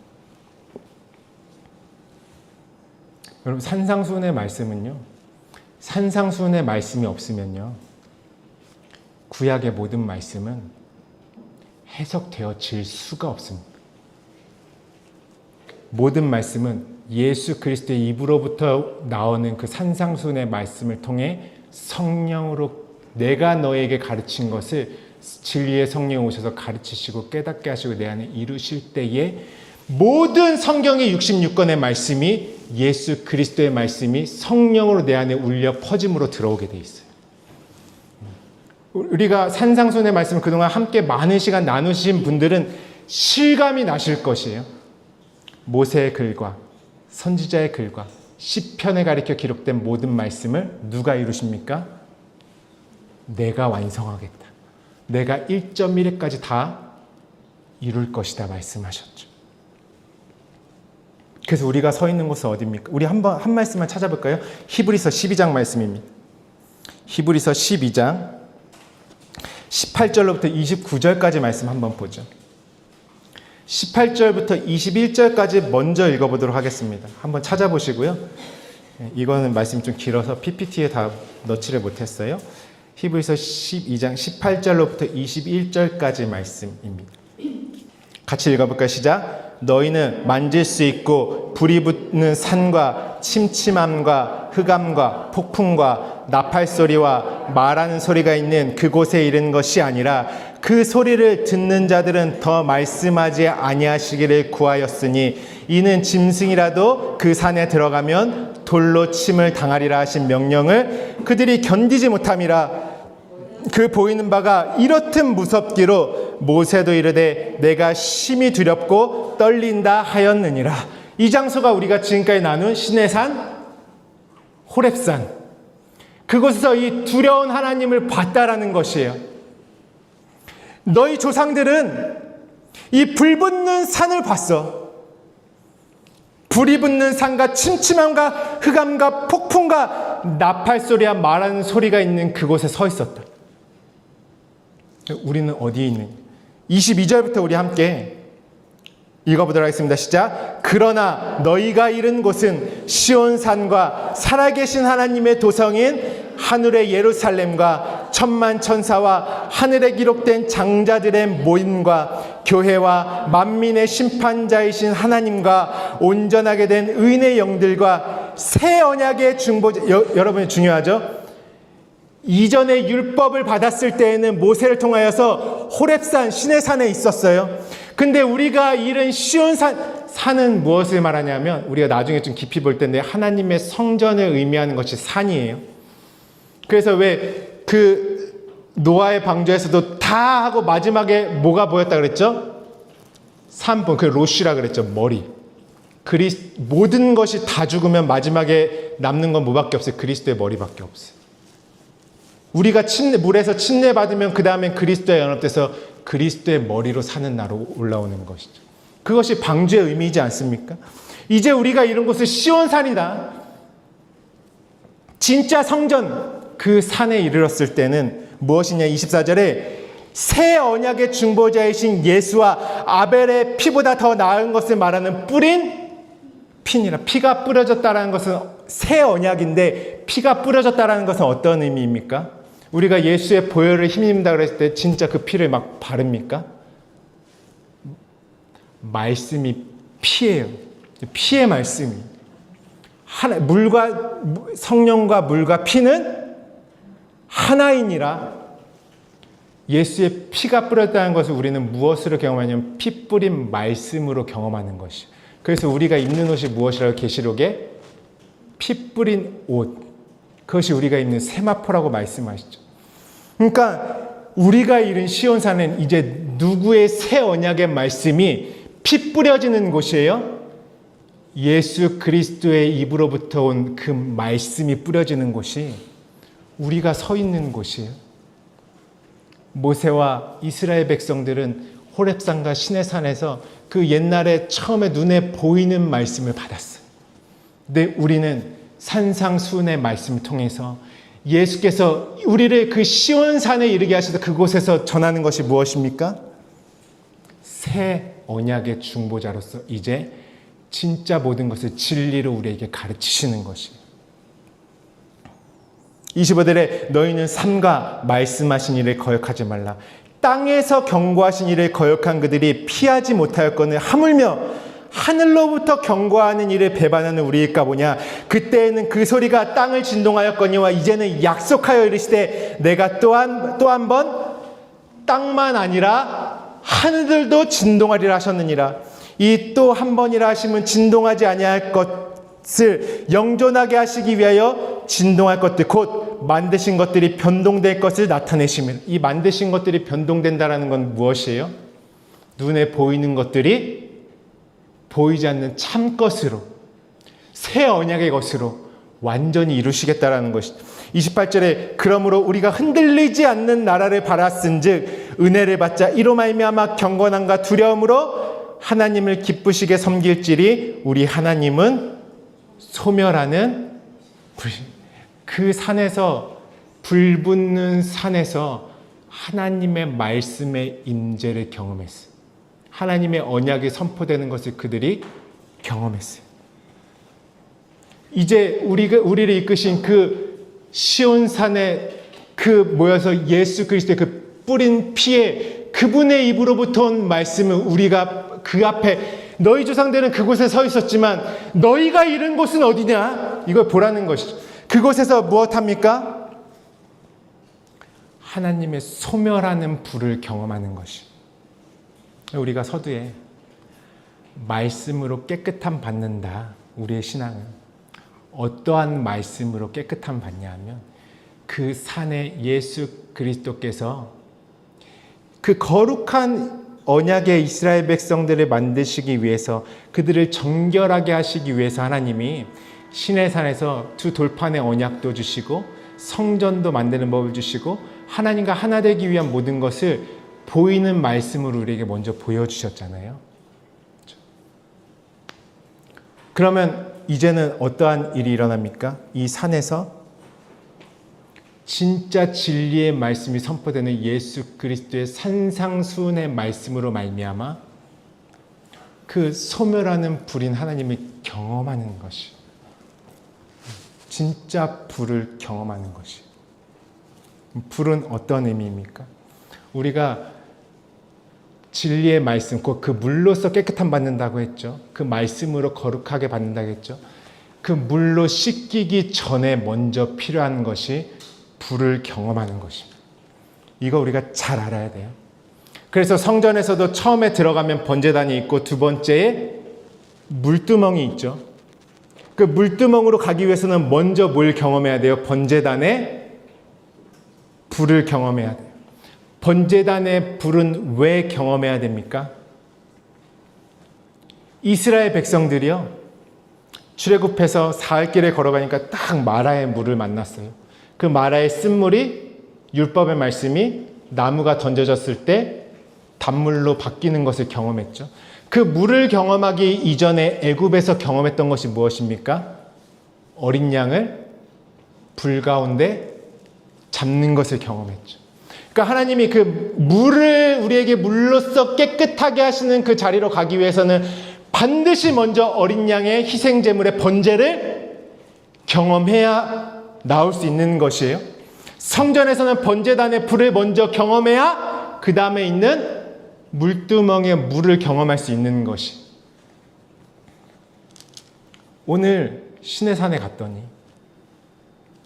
여러분, 산상수훈의 말씀은요, 산상수훈의 말씀이 없으면요, 구약의 모든 말씀은 해석되어질 수가 없습니다. 모든 말씀은 예수 그리스도의 입으로부터 나오는 그 산상수훈의 말씀을 통해 성령으로 내가 너에게 가르친 것을 진리의 성령이 오셔서 가르치시고 깨닫게 하시고 내 안에 이루실 때에 모든 성경의 66권의 말씀이 예수 그리스도의 말씀이 성령으로 내 안에 울려 퍼짐으로 들어오게 돼 있어요. 우리가 산상수훈의 말씀을 그동안 함께 많은 시간 나누신 분들은 실감이 나실 것이에요. 모세의 글과 선지자의 글과 시편에 가리켜 기록된 모든 말씀을 누가 이루십니까? 내가 완성하겠다. 내가 1.1회까지 다 이룰 것이다 말씀하셨죠. 그래서 우리가 서 있는 곳은 어디입니까? 우리 한 말씀만 찾아볼까요? 히브리서 12장 말씀입니다. 히브리서 12장 18절로부터 29절까지 말씀 한번 보죠. 18절부터 21절까지 먼저 읽어보도록 하겠습니다. 한번 찾아보시고요. 이거는 말씀이 좀 길어서 PPT에 다 넣지를 못했어요. 히브리서 12장 18절로부터 21절까지 말씀입니다. 같이 읽어볼까요? 시작. 너희는 만질 수 있고 불이 붙는 산과 침침함과 흑암과 폭풍과 나팔 소리와 말하는 소리가 있는 그곳에 이른 것이 아니라 그 소리를 듣는 자들은 더 말씀하지 아니하시기를 구하였으니 이는 짐승이라도 그 산에 들어가면 돌로 침을 당하리라 하신 명령을 그들이 견디지 못함이라. 그 보이는 바가 이렇듯 무섭기로 모세도 이르되 내가 심히 두렵고 떨린다 하였느니라. 이 장소가 우리가 지금까지 나눈 신의 산 호렙산, 그곳에서 이 두려운 하나님을 봤다라는 것이에요. 너희 조상들은 이 불붙는 산을 봤어. 불이 붙는 산과 침침함과 흑암과 폭풍과 나팔소리와 말하는 소리가 있는 그곳에 서 있었다. 우리는 어디에 있느냐? 22절부터 우리 함께 읽어보도록 하겠습니다. 시작. 그러나 너희가 이른 곳은 시온산과 살아계신 하나님의 도성인 하늘의 예루살렘과 천만 천사와 하늘에 기록된 장자들의 모임과 교회와 만민의 심판자이신 하나님과 온전하게 된 의인의 영들과 새 언약의 중보자. 여러분 중요하죠? 이전에 율법을 받았을 때에는 모세를 통하여서 호렙산 시내산에 있었어요. 근데 우리가 이른 시온산은 무엇을 말하냐면, 우리가 나중에 좀 깊이 볼 텐데 하나님의 성전을 의미하는 것이 산이에요. 그래서 왜 그 노아의 방주에서도 다 하고 마지막에 뭐가 보였다 그랬죠? 산본, 그 로쉬라 그랬죠. 머리. 모든 것이 다 죽으면 마지막에 남는 건 뭐밖에 없어요? 그리스도의 머리밖에 없어요. 우리가 물에서 침례 받으면 그 다음엔 그리스도에 연합돼서 그리스도의 머리로 사는 나로 올라오는 것이죠. 그것이 방주의 의미이지 않습니까? 이제 우리가 이런 곳은 시온산이다. 진짜 성전, 그 산에 이르렀을 때는 무엇이냐? 24절에 새 언약의 중보자이신 예수와 아벨의 피보다 더 나은 것을 말하는 뿌린 핀이라. 피가 뿌려졌다는 것은 새 언약인데 피가 뿌려졌다는 것은 어떤 의미입니까? 우리가 예수의 보혈을 힘입는다 그랬을 때 진짜 그 피를 막 바릅니까? 말씀이 피예요. 피의 말씀이. 성령과 물과 피는 하나이니라. 예수의 피가 뿌렸다는 것을 우리는 무엇으로 경험하냐면 피 뿌린 말씀으로 경험하는 것이에요. 그래서 우리가 입는 옷이 무엇이라고 계시록에 피 뿌린 옷, 그것이 우리가 입는 세마포라고 말씀하시죠. 그러니까 우리가 이룬 시온산은 이제 누구의 새 언약의 말씀이 피 뿌려지는 곳이에요? 예수 그리스도의 입으로부터 온 그 말씀이 뿌려지는 곳이 우리가 서 있는 곳이에요. 모세와 이스라엘 백성들은 호렙산과 시내산에서 그 옛날에 처음에 눈에 보이는 말씀을 받았어요. 근데 우리는 산상수훈의 말씀을 통해서 예수께서 우리를 그 시온산에 이르게 하셔서 그곳에서 전하는 것이 무엇입니까? 새 언약의 중보자로서 이제 진짜 모든 것을 진리로 우리에게 가르치시는 것이에요. 25절에 너희는 삼가 말씀하신 일을 거역하지 말라. 땅에서 경고하신 일을 거역한 그들이 피하지 못하였거늘 하물며 하늘로부터 경고하는 일을 배반하는 우리일까 보냐. 그때에는 그 소리가 땅을 진동하였거니와 이제는 약속하여 이르시되 내가 또 한 번 땅만 아니라 하늘들도 진동하리라 하셨느니라. 이 또 한 번이라 하심은 진동하지 아니할 것을 영존하게 하시기 위하여 진동할 것들 곧 만드신 것들이 변동될 것을 나타내심이라. 이 만드신 것들이 변동된다라는 건 무엇이에요? 눈에 보이는 것들이 보이지 않는 참 것으로, 새 언약의 것으로 완전히 이루시겠다라는 것이죠. 28절에 그러므로 우리가 흔들리지 않는 나라를 바랐은즉 은혜를 받자 이로 말미암아 경건함과 두려움으로 하나님을 기쁘시게 섬길지니 우리 하나님은 소멸하는 불. 그 산에서, 불붙는 산에서 하나님의 말씀의 임재를 경험했어요. 하나님의 언약이 선포되는 것을 그들이 경험했어요. 이제 우리를 이끄신 그 시온산에 모여서 예수 그리스도의 그 뿌린 피에 그분의 입으로부터 온 말씀을 우리가 그 앞에, 너희 조상들은 그곳에 서 있었지만 너희가 이른 곳은 어디냐? 이걸 보라는 것이죠. 그곳에서 무엇합니까? 하나님의 소멸하는 불을 경험하는 것이. 우리가 서두에 말씀으로 깨끗함 받는다. 우리의 신앙은 어떠한 말씀으로 깨끗함 받냐 하면 그 산에 예수 그리스도께서 그 거룩한 언약의 이스라엘 백성들을 만드시기 위해서, 그들을 정결하게 하시기 위해서 하나님이 시내산에서 두 돌판의 언약도 주시고 성전도 만드는 법을 주시고 하나님과 하나 되기 위한 모든 것을 보이는 말씀으로 우리에게 먼저 보여주셨잖아요. 그러면 이제는 어떠한 일이 일어납니까? 이 산에서 진짜 진리의 말씀이 선포되는 예수 그리스도의 산상수훈의 말씀으로 말미암아 그 소멸하는 불인 하나님을 경험하는 것이, 진짜 불을 경험하는 것이. 불은 어떤 의미입니까? 우리가 진리의 말씀, 곧 그 물로서 깨끗함 받는다고 했죠. 그 말씀으로 거룩하게 받는다고 했죠. 그 물로 씻기기 전에 먼저 필요한 것이 불을 경험하는 것입니다. 이거 우리가 잘 알아야 돼요. 그래서 성전에서도 처음에 들어가면 번제단이 있고 두 번째에 물두멍이 있죠. 그 물두멍으로 가기 위해서는 먼저 뭘 경험해야 돼요? 번제단의 불을 경험해야 돼요. 번제단의 불은 왜 경험해야 됩니까? 이스라엘 백성들이요, 출애굽해서 사흘길에 걸어가니까 딱 마라의 물을 만났어요. 그 마라의 쓴물이 율법의 말씀이 나무가 던져졌을 때 단물로 바뀌는 것을 경험했죠. 그 물을 경험하기 이전에 애굽에서 경험했던 것이 무엇입니까? 어린 양을 불 가운데 잡는 것을 경험했죠. 그러니까 하나님이 그 물을 우리에게 물로써 깨끗하게 하시는 그 자리로 가기 위해서는 반드시 먼저 어린 양의 희생제물의 번제를 경험해야 나올 수 있는 것이에요. 성전에서는 번제단의 불을 먼저 경험해야 그 다음에 있는 물두멍의 물을 경험할 수 있는 것이. 오늘 시내산에 갔더니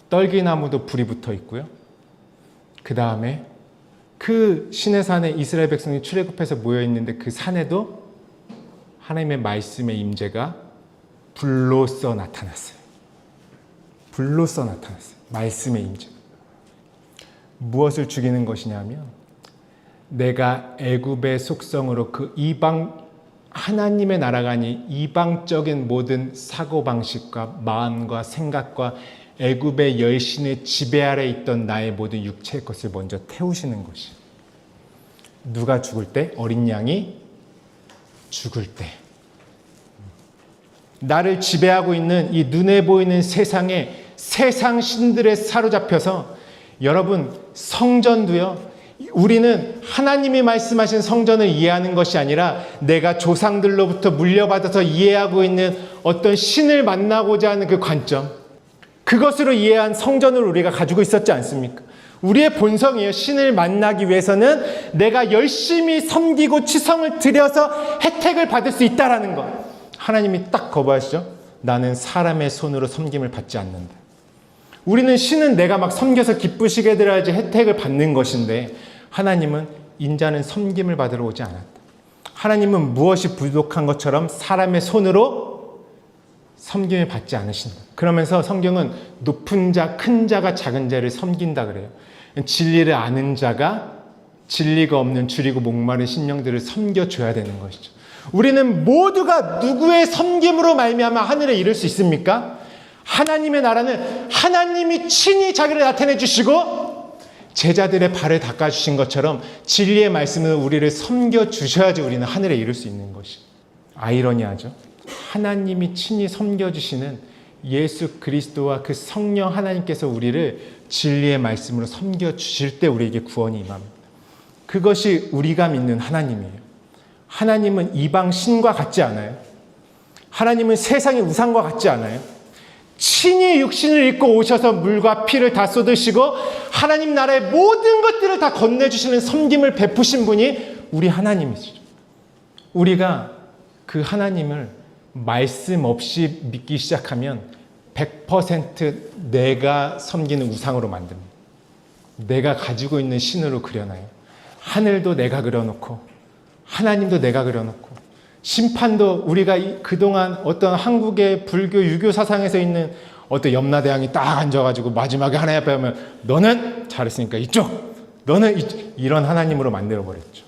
떨기나무도 불이 붙어 있고요. 그 다음에 그 시내산에 이스라엘 백성이 출애굽해서 모여 있는데 그 산에도 하나님의 말씀의 임재가 불로써 나타났어요. 불로써 나타났어요. 말씀의 임재. 무엇을 죽이는 것이냐면 내가 애굽의 속성으로 그 이방 하나님의 나라가 아닌 이방적인 모든 사고방식과 마음과 생각과 애굽의 열신의 지배 아래 있던 나의 모든 육체의 것을 먼저 태우시는 것이. 누가 죽을 때? 어린 양이 죽을 때. 나를 지배하고 있는 이 눈에 보이는 세상에 세상 신들에 사로잡혀서, 여러분 성전도요, 우리는 하나님이 말씀하신 성전을 이해하는 것이 아니라 내가 조상들로부터 물려받아서 이해하고 있는 어떤 신을 만나고자 하는 그 관점, 그것으로 이해한 성전을 우리가 가지고 있었지 않습니까? 우리의 본성이에요. 신을 만나기 위해서는 내가 열심히 섬기고 치성을 들여서 혜택을 받을 수 있다라는 것. 하나님이 딱 거부하시죠. 나는 사람의 손으로 섬김을 받지 않는다. 우리는 신은 내가 막 섬겨서 기쁘시게 들어야지 혜택을 받는 것인데, 하나님은 인자는 섬김을 받으러 오지 않았다. 하나님은 무엇이 부족한 것처럼 사람의 손으로 섬김을 받지 않으신다. 그러면서 성경은 높은 자, 큰 자가 작은 자를 섬긴다 그래요. 진리를 아는 자가 진리가 없는 줄이고 목마른 심령들을 섬겨줘야 되는 것이죠. 우리는 모두가 누구의 섬김으로 말미암아 하늘에 이를 수 있습니까? 하나님의 나라는 하나님이 친히 자기를 나타내 주시고 제자들의 발을 닦아주신 것처럼 진리의 말씀은 우리를 섬겨주셔야지 우리는 하늘에 이를 수 있는 것이. 아이러니하죠. 하나님이 친히 섬겨주시는 예수 그리스도와 그 성령 하나님께서 우리를 진리의 말씀으로 섬겨주실 때 우리에게 구원이 임합니다. 그것이 우리가 믿는 하나님이에요. 하나님은 이방 신과 같지 않아요. 하나님은 세상의 우상과 같지 않아요. 친히 육신을 입고 오셔서 물과 피를 다 쏟으시고 하나님 나라의 모든 것들을 다 건네주시는 섬김을 베푸신 분이 우리 하나님이시죠. 우리가 그 하나님을 말씀 없이 믿기 시작하면 100% 내가 섬기는 우상으로 만듭니다. 내가 가지고 있는 신으로 그려놔요. 하늘도 내가 그려놓고 하나님도 내가 그려놓고 심판도 우리가 그동안 어떤 한국의 불교, 유교 사상에서 있는 어떤 염라대왕이 딱 앉아가지고 마지막에 하나님 앞에 하면 너는 잘했으니까 이쪽, 너는 이쪽, 이런 하나님으로 만들어버렸죠.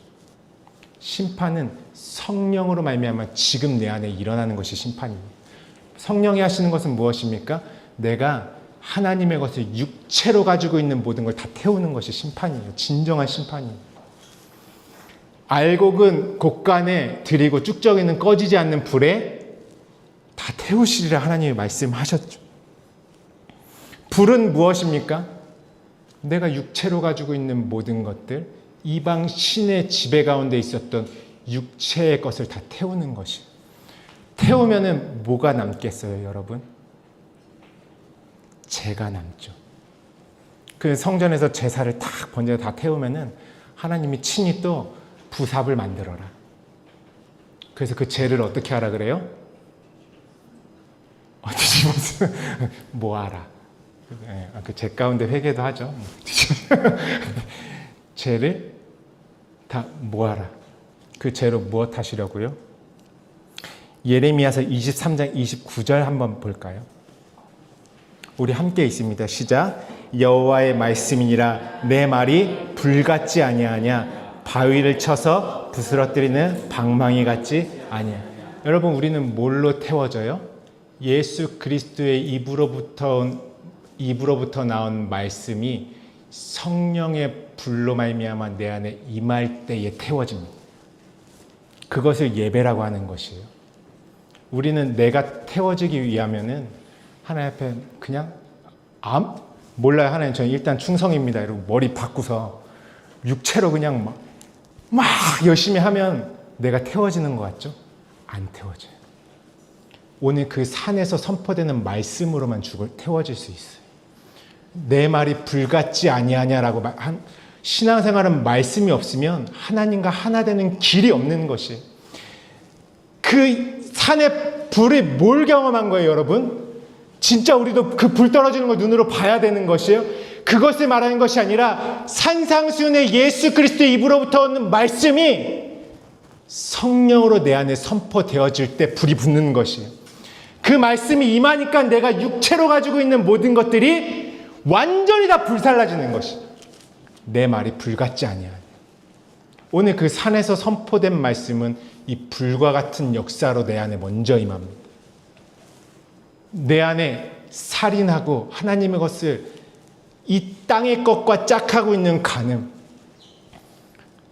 심판은 성령으로 말미암아 지금 내 안에 일어나는 것이 심판입니다. 성령이 하시는 것은 무엇입니까? 내가 하나님의 것을 육체로 가지고 있는 모든 걸 다 태우는 것이 심판이에요. 진정한 심판이에요. 알곡은 곡간에 들이고 쭉정이는 꺼지지 않는 불에 다 태우시리라 하나님이 말씀하셨죠. 불은 무엇입니까? 내가 육체로 가지고 있는 모든 것들, 이방 신의 지배 가운데 있었던 육체의 것을 다 태우는 것이. 태우면은 뭐가 남겠어요, 여러분? 죄가 남죠. 그 성전에서 제사를 탁 번제를 다 태우면은 하나님이 친히 또 부삽을 만들어라. 그래서 그 죄를 어떻게 하라 그래요? 뒤집어서 모아라. 그 죄 가운데 회개도 하죠. 죄를 다 모아라. 그 죄로 무엇 하시려고요? 예레미야서 23장 29절 한번 볼까요? 우리 함께 있습니다. 시작. 여호와의 말씀이니라 내 말이 불같지 아니하냐 바위를 쳐서 부스러뜨리는 방망이 같지 아니야. 여러분, 우리는 뭘로 태워져요? 예수 그리스도의 입으로부터 나온 말씀이 성령의 불로 말미암아 내 안에 임할 때에 태워집니다. 그것을 예배라고 하는 것이에요. 우리는 내가 태워지기 위하면은 하나님 앞에 그냥 몰라요. 하나님 저는 일단 충성입니다 이러고 머리 바꾸서 육체로 그냥 막 열심히 하면 내가 태워지는 것 같죠? 안 태워져요. 오늘 그 산에서 선포되는 말씀으로만 태워질 수 있어요. 내 말이 불같지 아니하냐라고 신앙생활은 말씀이 없으면 하나님과 하나 되는 길이 없는 것이. 그 산에 불이 뭘 경험한 거예요, 여러분? 진짜 우리도 그 불 떨어지는 걸 눈으로 봐야 되는 것이에요. 그것을 말하는 것이 아니라 산상수훈의 예수 그리스도의 입으로부터 오는 말씀이 성령으로 내 안에 선포되어질 때 불이 붙는 것이에요. 그 말씀이 임하니까 내가 육체로 가지고 있는 모든 것들이 완전히 다 불살라지는 것이. 내 말이 불같지 아니하냐. 오늘 그 산에서 선포된 말씀은 이 불과 같은 역사로 내 안에 먼저 임합니다. 내 안에 살인하고 하나님의 것을 이 땅의 것과 짝하고 있는 간음,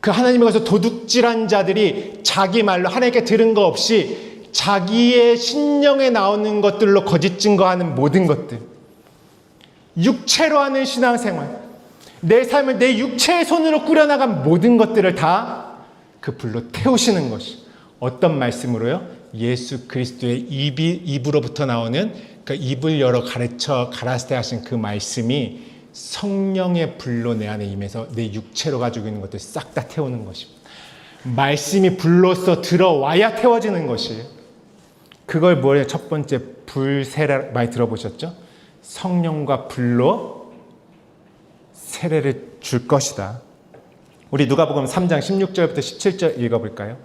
그 하나님의 것을 도둑질한 자들이 자기 말로 하나님께 들은 거 없이 자기의 신령에 나오는 것들로 거짓 증거하는 모든 것들, 육체로 하는 신앙생활, 내 삶을 내 육체의 손으로 꾸려나간 모든 것들을 다 그 불로 태우시는 것이. 어떤 말씀으로요? 예수 그리스도의 입으로부터 나오는 그 입을 열어 가라사대 하신 그 말씀이 성령의 불로 내 안에 임해서 내 육체로 가지고 있는 것들 싹 다 태우는 것입니다. 말씀이 불로서 들어와야 태워지는 것이에요. 그걸 뭐예요? 첫 번째 불세례 많이 들어보셨죠? 성령과 불로 세례를 줄 것이다. 우리 누가복음 3장 16절부터 17절 읽어볼까요?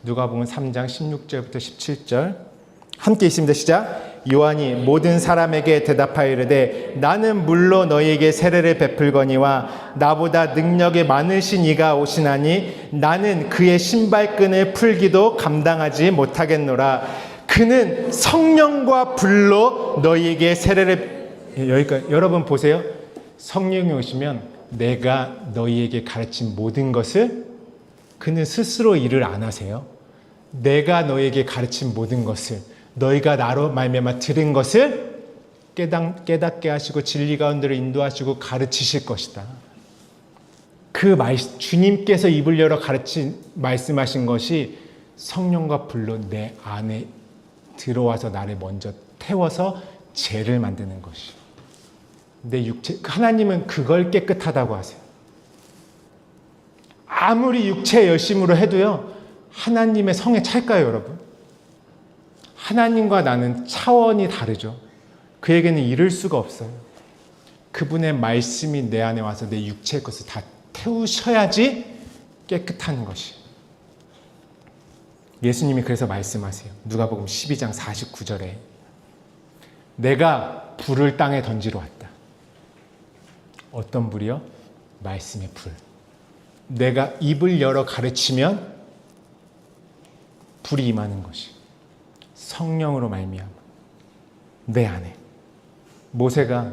누가복음 3장 16절부터 17절 함께 있습니다. 시작. 요한이 모든 사람에게 대답하여 이르되 나는 물로 너희에게 세례를 베풀거니와 나보다 능력이 많으신 이가 오시나니 나는 그의 신발끈을 풀기도 감당하지 못하겠노라. 그는 성령과 불로 너희에게 세례를. 여기까지. 여러분 보세요. 성령이 오시면 내가 너희에게 가르친 모든 것을 그는 스스로 일을 안 하세요. 내가 너희에게 가르친 모든 것을 너희가 나로 말미암아 들은 것을 깨닫게 하시고 진리 가운데로 인도하시고 가르치실 것이다. 그 주님께서 입을 열어 말씀하신 것이 성령과 불로 내 안에 들어와서 나를 먼저 태워서 죄를 만드는 것이요. 내 육체, 하나님은 그걸 깨끗하다고 하세요. 아무리 육체의 열심으로 해도요, 하나님의 성에 찰까요, 여러분? 하나님과 나는 차원이 다르죠. 그에게는 이룰 수가 없어요. 그분의 말씀이 내 안에 와서 내 육체의 것을 다 태우셔야지 깨끗한 것이. 예수님이 그래서 말씀하세요. 누가복음 12장 49절에 내가 불을 땅에 던지러 왔다. 어떤 불이요? 말씀의 불. 내가 입을 열어 가르치면 불이 임하는 것이. 성령으로 말미암아. 내 안에. 모세가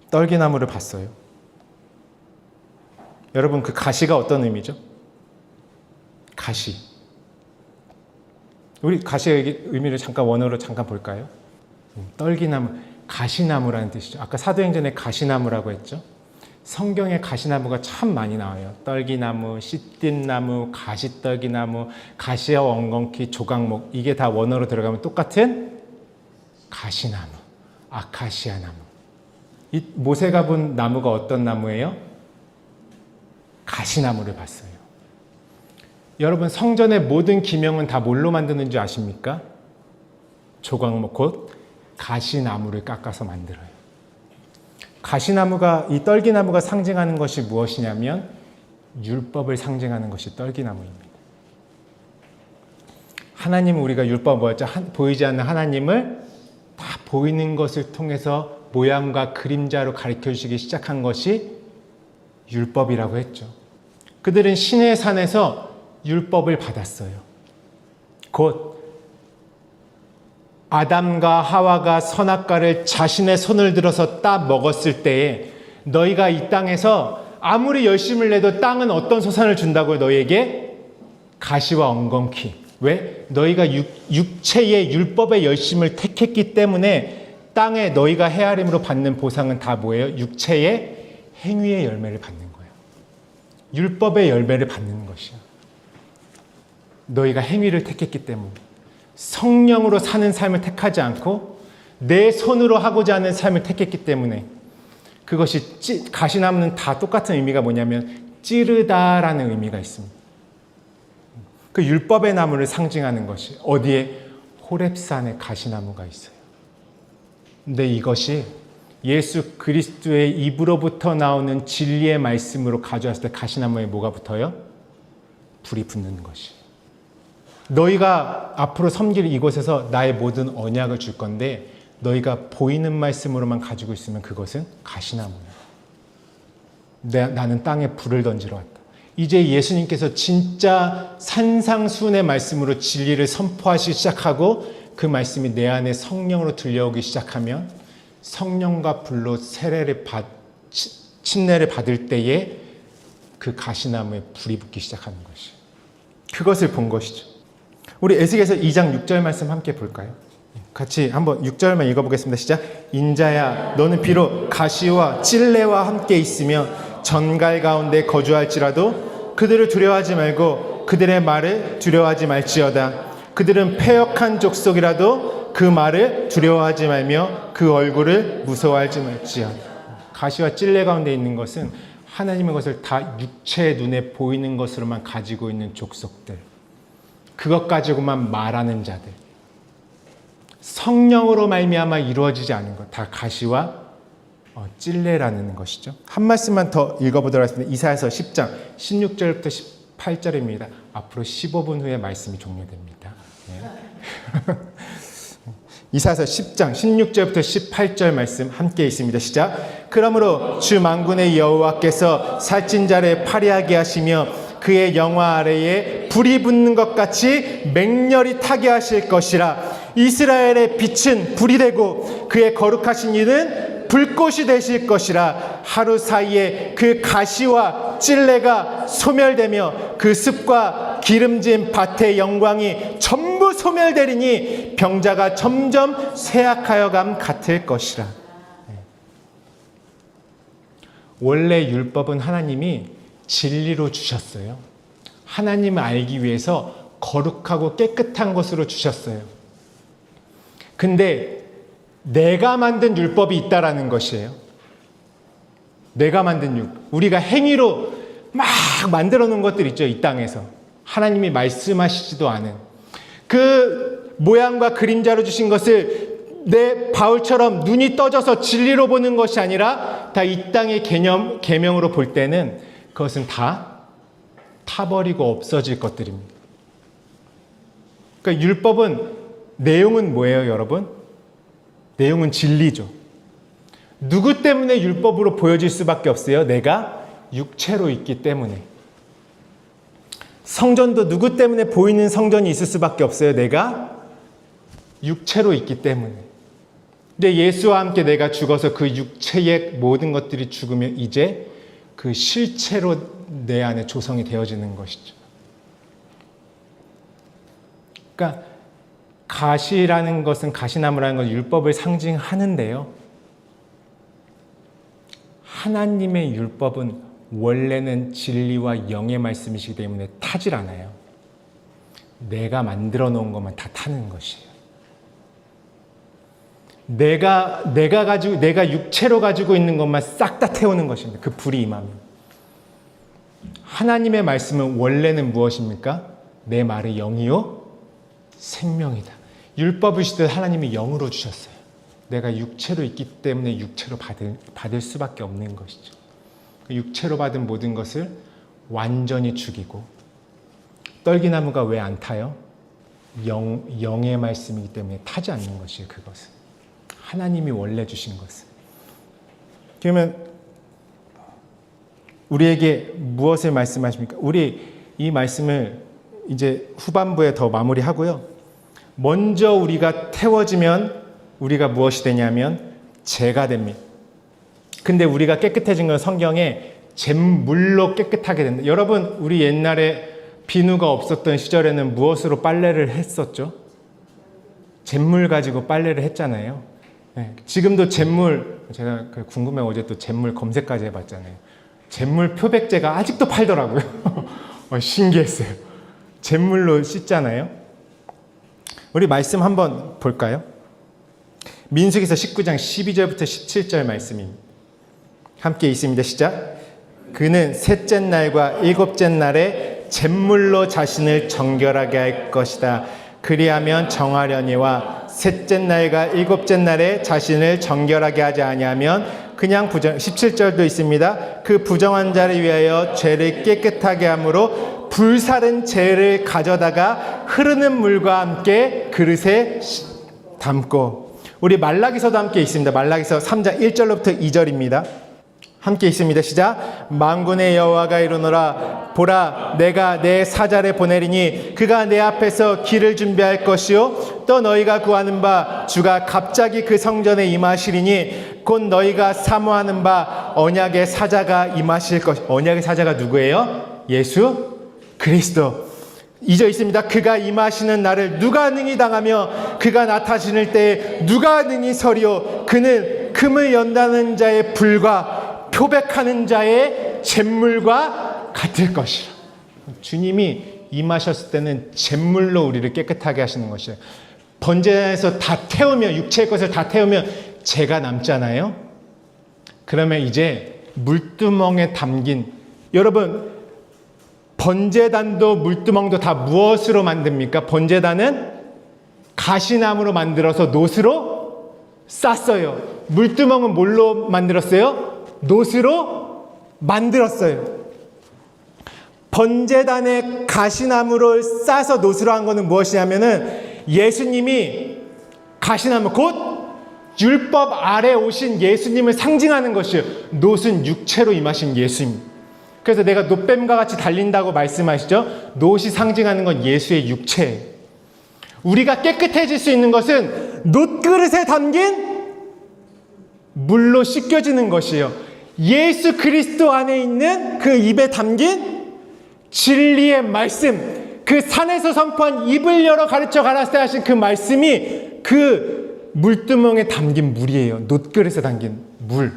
떨기나무를 봤어요. 여러분, 그 가시가 어떤 의미죠? 가시. 우리 가시의 의미를 잠깐 원어로 잠깐 볼까요? 떨기나무, 가시나무라는 뜻이죠. 아까 사도행전에 가시나무라고 했죠. 성경에 가시나무가 참 많이 나와요. 떨기나무, 씨띠나무, 가시떨기나무, 가시와 엉겅퀴, 조각목, 이게 다 원어로 들어가면 똑같은 가시나무, 아카시아 나무. 이 모세가 본 나무가 어떤 나무예요? 가시나무를 봤어요. 여러분, 성전의 모든 기명은 다 뭘로 만드는 줄 아십니까? 조각목, 곧 가시나무를 깎아서 만들어요. 가시나무가, 이 떨기나무가 상징하는 것이 무엇이냐면 율법을 상징하는 것이 떨기나무입니다. 하나님은, 우리가 율법 뭐였죠? 보이지 않는 하나님을 다 보이는 것을 통해서 모양과 그림자로 가르쳐 주시기 시작한 것이 율법이라고 했죠. 그들은 신의 산에서 율법을 받았어요. 곧 아담과 하와가 선악과를 자신의 손을 들어서 따 먹었을 때에 너희가 이 땅에서 아무리 열심을 내도 땅은 어떤 소산을 준다고요? 너희에게 가시와 엉겅퀴. 왜? 너희가 육체의 율법의 열심을 택했기 때문에 땅에 너희가 헤아림으로 받는 보상은 다 뭐예요? 육체의 행위의 열매를 받는 거예요. 율법의 열매를 받는 것이야. 너희가 행위를 택했기 때문에. 성령으로 사는 삶을 택하지 않고 내 손으로 하고자 하는 삶을 택했기 때문에. 그것이 가시나무는 다 똑같은 의미가 뭐냐면 찌르다라는 의미가 있습니다. 그 율법의 나무를 상징하는 것이 어디에? 호렙산에 가시나무가 있어요. 근데 이것이 예수 그리스도의 입으로부터 나오는 진리의 말씀으로 가져왔을 때 가시나무에 뭐가 붙어요? 불이 붙는 것이. 너희가 앞으로 섬길 이곳에서 나의 모든 언약을 줄 건데 너희가 보이는 말씀으로만 가지고 있으면 그것은 가시나무야. 나는 땅에 불을 던지러 왔다. 이제 예수님께서 진짜 산상수훈의 말씀으로 진리를 선포하시기 시작하고 그 말씀이 내 안에 성령으로 들려오기 시작하면 성령과 불로 침례를 받을 때에 그 가시나무에 불이 붙기 시작하는 것이. 그것을 본 것이죠. 우리 에스겔서 2장 6절 말씀 함께 볼까요? 같이 한번 6절만 읽어보겠습니다. 시작. 인자야, 너는 비록 가시와 찔레와 함께 있으며 전갈 가운데 거주할지라도 그들을 두려워하지 말고 그들의 말을 두려워하지 말지어다. 그들은 패역한 족속이라도 그 말을 두려워하지 말며 그 얼굴을 무서워하지 말지어다. 가시와 찔레 가운데 있는 것은 하나님의 것을 다 육체의 눈에 보이는 것으로만 가지고 있는 족속들, 그것 가지고만 말하는 자들, 성령으로 말미암아 이루어지지 않은 것, 다 가시와 찔레라는 것이죠. 한 말씀만 더 읽어보도록 하겠습니다. 이사야서 10장 16절부터 18절입니다. 앞으로 15분 후에 말씀이 종료됩니다. 네. 이사야서 10장 16절부터 18절 말씀 함께 있습니다. 시작. 그러므로 주 만군의 여호와께서 살찐 자를 파리하게 하시며 그의 영화 아래에 불이 붙는 것 같이 맹렬히 타게 하실 것이라. 이스라엘의 빛은 불이 되고 그의 거룩하신 이는 불꽃이 되실 것이라. 하루 사이에 그 가시와 찔레가 소멸되며 그 습과 기름진 밭의 영광이 전부 소멸되리니 병자가 점점 쇠약하여 감 같을 것이라. 원래 율법은 하나님이 진리로 주셨어요. 하나님을 알기 위해서 거룩하고 깨끗한 것으로 주셨어요. 근데 내가 만든 율법이 있다라는 것이에요. 내가 만든 율법. 우리가 행위로 막 만들어 놓은 것들 있죠. 이 땅에서. 하나님이 말씀하시지도 않은 그 모양과 그림자로 주신 것을 내 바울처럼 눈이 떠져서 진리로 보는 것이 아니라 다 이 땅의 계명으로 볼 때는 그것은 다 타버리고 없어질 것들입니다. 그러니까 율법은 내용은 뭐예요, 여러분? 내용은 진리죠. 누구 때문에 율법으로 보여질 수밖에 없어요? 내가 육체로 있기 때문에. 성전도 누구 때문에 보이는 성전이 있을 수밖에 없어요? 내가 육체로 있기 때문에. 근데 예수와 함께 내가 죽어서 그 육체의 모든 것들이 죽으면 이제 그 실체로 내 안에 조성이 되어지는 것이죠. 그러니까 가시라는 것은, 가시나무라는 건 율법을 상징하는데요. 하나님의 율법은 원래는 진리와 영의 말씀이시기 때문에 타질 않아요. 내가 만들어 놓은 것만 다 타는 것이에요. 내가 육체로 가지고 있는 것만 싹 다 태우는 것입니다. 그 불이 임하면. 하나님의 말씀은 원래는 무엇입니까? 내 말의 영이요 생명이다. 율법을 주시듯 하나님이 영으로 주셨어요. 내가 육체로 있기 때문에 육체로 받을 수밖에 없는 것이죠. 육체로 받은 모든 것을 완전히 죽이고, 떨기나무가 왜 안 타요? 영의 말씀이기 때문에 타지 않는 것이에요. 그것은 하나님이 원래 주신 것은. 그러면 우리에게 무엇을 말씀하십니까? 우리 이 말씀을 이제 후반부에 더 마무리하고요. 먼저 우리가 태워지면 우리가 무엇이 되냐면 죄가 됩니다. 근데 우리가 깨끗해진 건 성경에 잿물로 깨끗하게 된다. 여러분, 우리 옛날에 비누가 없었던 시절에는 무엇으로 빨래를 했었죠? 잿물 가지고 빨래를 했잖아요. 네, 지금도 잿물, 제가 궁금해 어제 또 잿물 검색까지 해봤잖아요. 잿물 표백제가 아직도 팔더라고요. 신기했어요. 잿물로 씻잖아요. 우리 말씀 한번 볼까요? 민수기서 19장 12절부터 17절 말씀입니다. 함께 있습니다. 시작. 그는 셋째 날과 일곱째 날에 잿물로 자신을 정결하게 할 것이다. 그리하면 정하려니와 셋째 날과 일곱째 날에 자신을 정결하게 하지 아니하면 그냥 17절도 있습니다. 그 부정한 자를 위하여 죄를 깨끗하게 함으로 불사른 죄를 가져다가 흐르는 물과 함께 그릇에 담고. 우리 말라기서도 함께 있습니다. 말라기서 3장 1절로부터 2절입니다. 함께 있습니다. 시작. 만군의 여호와가 이르노라. 보라, 내가 내 사자를 보내리니 그가 내 앞에서 길을 준비할 것이요 또 너희가 구하는 바 주가 갑자기 그 성전에 임하시리니 곧 너희가 사모하는 바 언약의 사자가 임하실 것. 언약의 사자가 누구예요? 예수 그리스도. 2절 있습니다. 그가 임하시는 날을 누가 능히 당하며 그가 나타나실 때에 누가 능히 서리요. 그는 금을 연다는 자의 불과 표백하는 자의 잿물과 같을 것이라. 주님이 임하셨을 때는 잿물로 우리를 깨끗하게 하시는 것이에요. 번제에서 다 태우면, 육체의 것을 다 태우면 죄가 남잖아요. 그러면 이제 물두멍에 담긴, 여러분 번제단도 물두멍도 다 무엇으로 만듭니까? 번제단은 가시나무로 만들어서 놋으로 쌌어요. 물두멍은 뭘로 만들었어요? 놋으로 만들었어요. 번제단에 가시나무를 싸서 놋으로 한 거는 무엇이냐면은 예수님이 가시나무, 곧 율법 아래 오신 예수님을 상징하는 것이에요. 놋은 육체로 임하신 예수님. 그래서 내가 놋뱀과 같이 달린다고 말씀하시죠. 놋이 상징하는 건 예수의 육체예요. 우리가 깨끗해질 수 있는 것은 놋그릇에 담긴 물로 씻겨지는 것이에요. 예수 그리스도 안에 있는 그 입에 담긴 진리의 말씀, 그 산에서 선포한 입을 열어 가르쳐 가라사대 하신 그 말씀이 그 물두멍에 담긴 물이에요. 놋그릇에 담긴 물.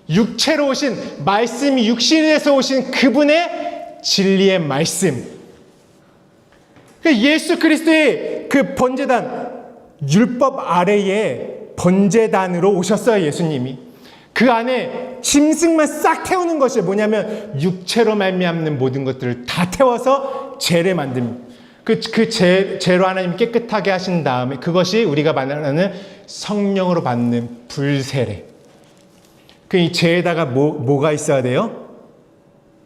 육체로 오신 말씀이 육신에서 오신 그분의 진리의 말씀. 예수 그리스도의 그 번제단, 율법 아래에 번제단으로 오셨어요. 예수님이. 그 안에 짐승만 싹 태우는 것이 뭐냐면 육체로 말미암는 모든 것들을 다 태워서 죄를 만듭니다. 죄로 하나님 깨끗하게 하신 다음에 그것이 우리가 말하는 성령으로 받는 불세례. 이 죄에다가 뭐가 있어야 돼요?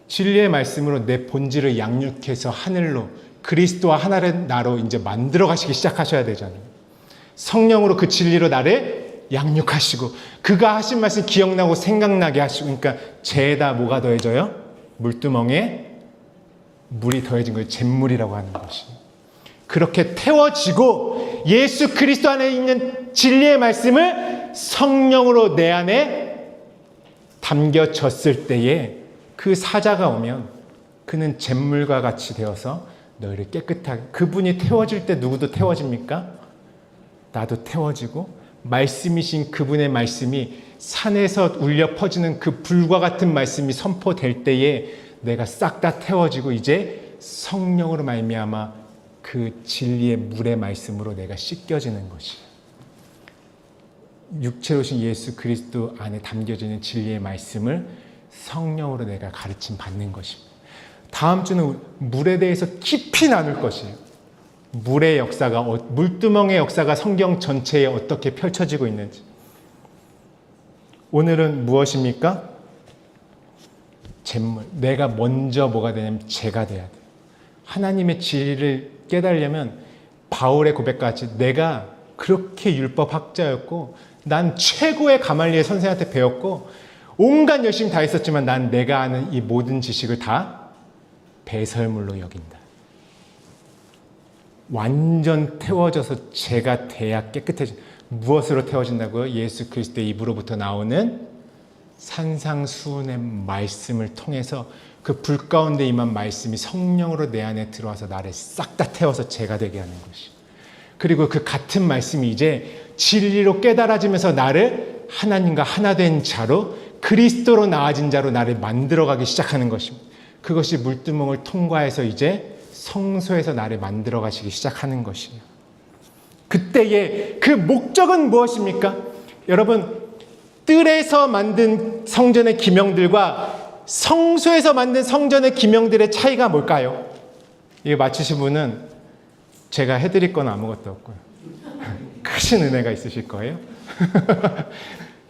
진리의 말씀으로 내 본질을 양육해서 하늘로, 그리스도와 하나의 나로 이제 만들어 가시기 시작하셔야 되잖아요. 성령으로 그 진리로 나를 양육하시고 그가 하신 말씀 기억나고 생각나게 하시고. 그러니까 죄에다 뭐가 더해져요? 물두멍에 물이 더해진 거예요. 잿물이라고 하는 것이. 그렇게 태워지고 예수 그리스도 안에 있는 진리의 말씀을 성령으로 내 안에 담겨졌을 때에 그 사자가 오면 그는 잿물과 같이 되어서 너희를 깨끗하게, 그분이 태워질 때 누구도 태워집니까? 나도 태워지고 말씀이신 그분의 말씀이 산에서 울려 퍼지는 그 불과 같은 말씀이 선포될 때에 내가 싹 다 태워지고 이제 성령으로 말미암아 그 진리의 물의 말씀으로 내가 씻겨지는 것이, 육체로 오신 예수 그리스도 안에 담겨져 있는 진리의 말씀을 성령으로 내가 가르침 받는 것입니다. 다음 주는 물에 대해서 깊이 나눌 것이에요. 물의 역사가, 물두멍의 역사가 성경 전체에 어떻게 펼쳐지고 있는지. 오늘은 무엇입니까? 잿물. 내가 먼저 뭐가 되냐면 재가 돼야 돼요. 하나님의 진리를 깨달으려면 바울의 고백같이 내가 그렇게 율법학자였고 난 최고의 가말리엘 선생한테 배웠고 온갖 열심히 다 했었지만 난 내가 아는 이 모든 지식을 다 배설물로 여긴다. 완전 태워져서 죄가 돼야 깨끗해진다. 무엇으로 태워진다고요? 예수 그리스도의 입으로부터 나오는 산상수훈의 말씀을 통해서 그 불 가운데 임한 말씀이 성령으로 내 안에 들어와서 나를 싹 다 태워서 죄가 되게 하는 것이. 그리고 그 같은 말씀이 이제 진리로 깨달아지면서 나를 하나님과 하나 된 자로, 그리스도로 나아진 자로 나를 만들어가기 시작하는 것입니다. 그것이 물두멍을 통과해서 이제 성소에서 나를 만들어 가시기 시작하는 것이에요. 그때의 그 목적은 무엇입니까? 여러분, 뜰에서 만든 성전의 기명들과 성소에서 만든 성전의 기명들의 차이가 뭘까요? 이거 맞추신 분은 제가 해드릴 건 아무것도 없고요. 크신 은혜가 있으실 거예요.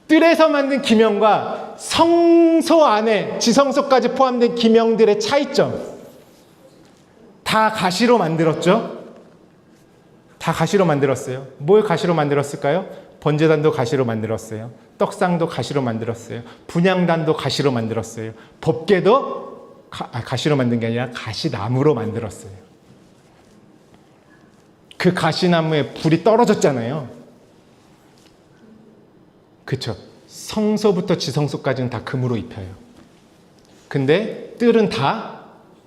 뜰에서 만든 기명과 성소 안에 지성소까지 포함된 기명들의 차이점. 다 가시로 만들었죠? 다 가시로 만들었어요. 뭘 가시로 만들었을까요? 번제단도 가시로 만들었어요. 떡상도 가시로 만들었어요. 분향단도 가시로 만들었어요. 법궤도 가시로 만든 게 아니라 가시나무로 만들었어요. 그 가시나무에 불이 떨어졌잖아요. 그렇죠? 성소부터 지성소까지는 다 금으로 입혀요. 근데 뜰은 다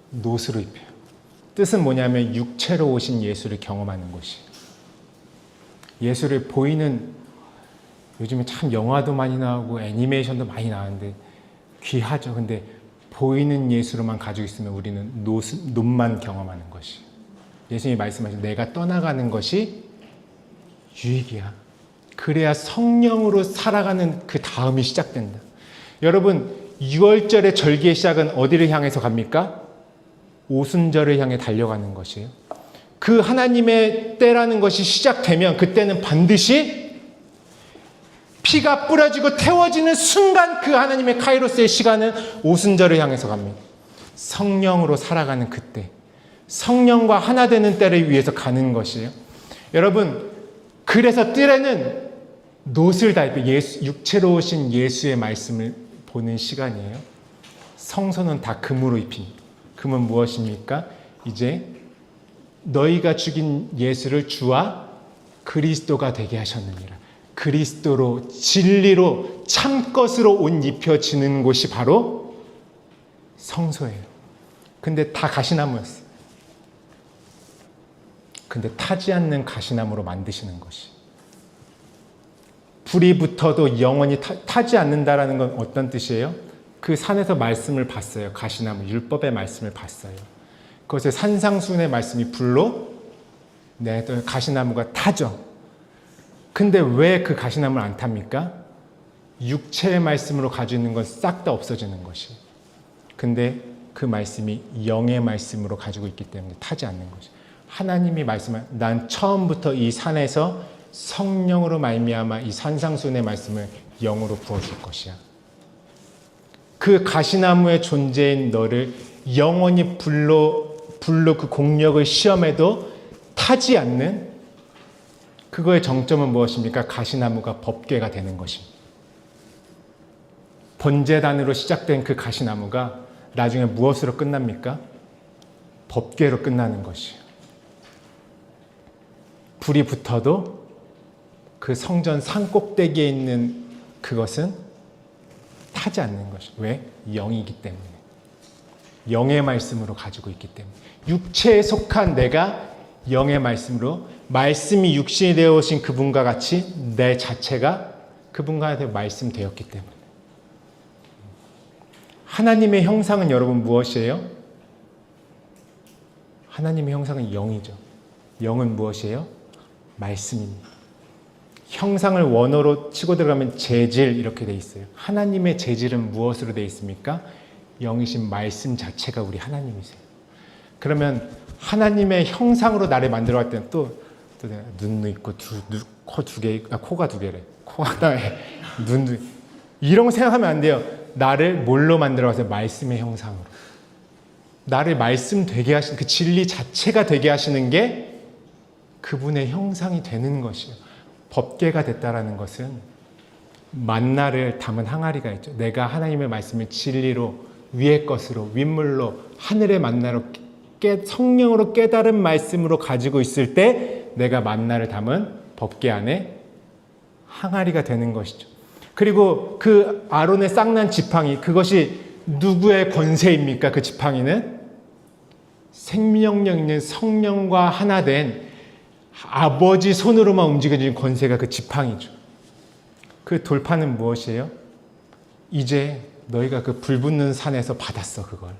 노스로 입혀요. 뜻은 뭐냐면 육체로 오신 예수를 경험하는 것이. 예수를 보이는, 요즘에 참 영화도 많이 나오고 애니메이션도 많이 나오는데 귀하죠. 근데 보이는 예수로만 가지고 있으면 우리는 눈만 경험하는 것이. 예수님이 말씀하신 내가 떠나가는 것이 유익이야. 그래야 성령으로 살아가는 그 다음이 시작된다. 여러분, 6월절의 절기의 시작은 어디를 향해서 갑니까? 오순절을 향해 달려가는 것이에요. 그 하나님의 때라는 것이 시작되면 그때는 반드시 피가 뿌려지고 태워지는 순간 그 하나님의 카이로스의 시간은 오순절을 향해서 갑니다. 성령으로 살아가는 그때, 성령과 하나 되는 때를 위해서 가는 것이에요. 여러분, 그래서 뜰에는 놋을 달고 육체로 오신 예수의 말씀을 보는 시간이에요. 성소는 다 금으로 입힌. 금은 무엇입니까? 이제 너희가 죽인 예수를 주와 그리스도가 되게 하셨느니라. 그리스도로, 진리로, 참것으로 옷 입혀지는 곳이 바로 성소예요. 근데 다 가시나무였어요. 근데 타지 않는 가시나무로 만드시는 것이. 불이 붙어도 영원히 타지 않는다라는 건 어떤 뜻이에요? 그 산에서 말씀을 봤어요. 가시나무, 율법의 말씀을 봤어요. 그것에 산상수훈의 말씀이 불로 가시나무가 타죠. 근데 왜 그 가시나무를 안 탑니까? 육체의 말씀으로 가지고 있는 건 싹 다 없어지는 것이. 근데 그 말씀이 영의 말씀으로 가지고 있기 때문에 타지 않는 것이. 하나님이 말씀한, 난 처음부터 이 산에서 성령으로 말미암아 이 산상수훈의 말씀을 영으로 부어줄 것이야. 그 가시나무의 존재인 너를 영원히 불로 그 공력을 시험해도 타지 않는, 그거의 정점은 무엇입니까? 가시나무가 법궤가 되는 것입니다. 번제단으로 시작된 그 가시나무가 나중에 무엇으로 끝납니까? 법궤로 끝나는 것이에요. 불이 붙어도 그 성전 산꼭대기에 있는 그것은 타지 않는 것이. 왜? 영이기 때문에. 영의 말씀으로 가지고 있기 때문에. 육체에 속한 내가 영의 말씀으로, 말씀이 육신이 되어 오신 그분과 같이 내 자체가 그분과 말씀 되었기 때문에. 하나님의 형상은 여러분 무엇이에요? 하나님의 형상은 영이죠. 영은 무엇이에요? 말씀입니다. 형상을 원어로 치고 들어가면 재질 이렇게 돼 있어요. 하나님의 재질은 무엇으로 돼 있습니까? 영이신 말씀 자체가 우리 하나님이세요. 그러면 하나님의 형상으로 나를 만들어 갈 때는 또 눈도 있고 코 두 개, 코가 두 개래. 코 하나에 눈도, 이런 거 생각하면 안 돼요. 나를 뭘로 만들어 가세요? 말씀의 형상으로. 나를 말씀 되게 하시는, 그 진리 자체가 되게 하시는 게 그분의 형상이 되는 것이에요. 법궤가 됐다라는 것은 만나를 담은 항아리가 있죠. 내가 하나님의 말씀을 진리로, 위의 것으로, 윗물로, 하늘의 만나로, 성령으로 깨달은 말씀으로 가지고 있을 때 내가 만나를 담은 법궤 안에 항아리가 되는 것이죠. 그리고 그 아론의 쌍난 지팡이, 그것이 누구의 권세입니까? 그 지팡이는 생명력 있는 성령과 하나 된 아버지 손으로만 움직여지는 권세가 그 지팡이죠. 그 돌파는 무엇이에요? 이제 너희가 그 불붙는 산에서 받았어, 그걸.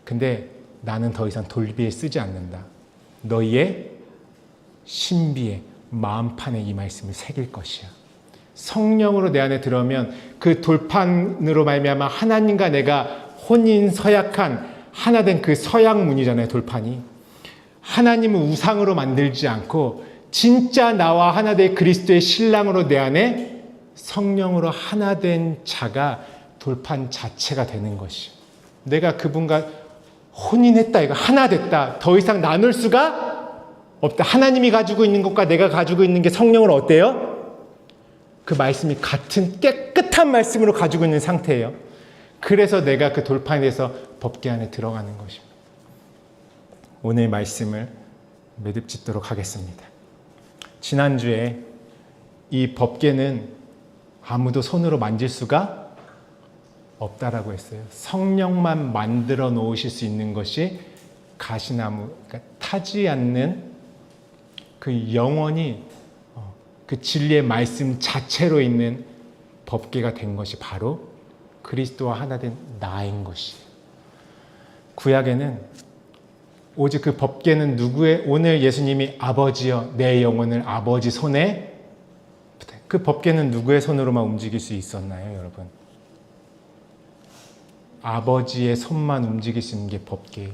근데 나는 더 이상 돌비에 쓰지 않는다. 너희의 신비에, 마음판에 이 말씀을 새길 것이야. 성령으로 내 안에 들어오면 그 돌판으로 말미암아 하나님과 내가 혼인 서약한 하나 된 그 서약문이잖아요, 돌판이. 하나님을 우상으로 만들지 않고 진짜 나와 하나 된 그리스도의 신랑으로 내 안에 성령으로 하나 된 자가 돌판 자체가 되는 것이. 내가 그분과 혼인했다, 이거 하나 됐다. 더 이상 나눌 수가 없다. 하나님이 가지고 있는 것과 내가 가지고 있는 게 성령으로 어때요? 그 말씀이 같은 깨끗한 말씀으로 가지고 있는 상태예요. 그래서 내가 그 돌판에 대해서 법궤 안에 들어가는 것입니다. 오늘 말씀을 매듭짓도록 하겠습니다. 지난주에 이 법궤는 아무도 손으로 만질 수가 없다라고 했어요. 성령만 만들어 놓으실 수 있는 것이 가시나무, 그러니까 타지 않는 그 영원히 그 진리의 말씀 자체로 있는 법궤가 된 것이 바로 그리스도와 하나 된 나인 것이에요. 구약에는 오직 그 법궤는 누구의, 오늘 예수님이 아버지여 내 영혼을 아버지 손에, 그 법궤는 누구의 손으로만 움직일 수 있었나요, 여러분? 아버지의 손만 움직일 수 있는 게 법궤예요.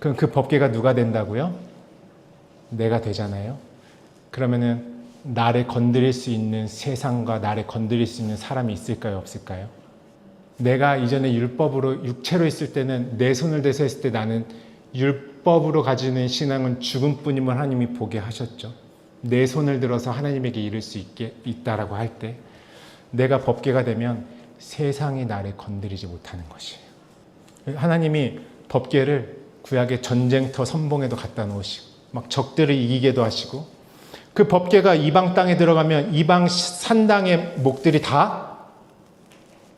그럼 그 법궤가 누가 된다고요? 내가 되잖아요. 그러면은 나를 건드릴 수 있는 세상과 나를 건드릴 수 있는 사람이 있을까요, 없을까요? 내가 이전에 율법으로 육체로 있을 때는 내 손을 대서 했을 때 나는 율법으로 가지는 신앙은 죽음뿐임을 하나님이 보게 하셨죠. 내 손을 들어서 하나님에게 이를 수 있다라고 할 때 내가 법궤가 되면 세상이 나를 건드리지 못하는 것이에요. 하나님이 법궤를 구약의 전쟁터 선봉에도 갖다 놓으시고 막 적들을 이기게도 하시고, 그 법궤가 이방 땅에 들어가면 이방 산당의 목들이 다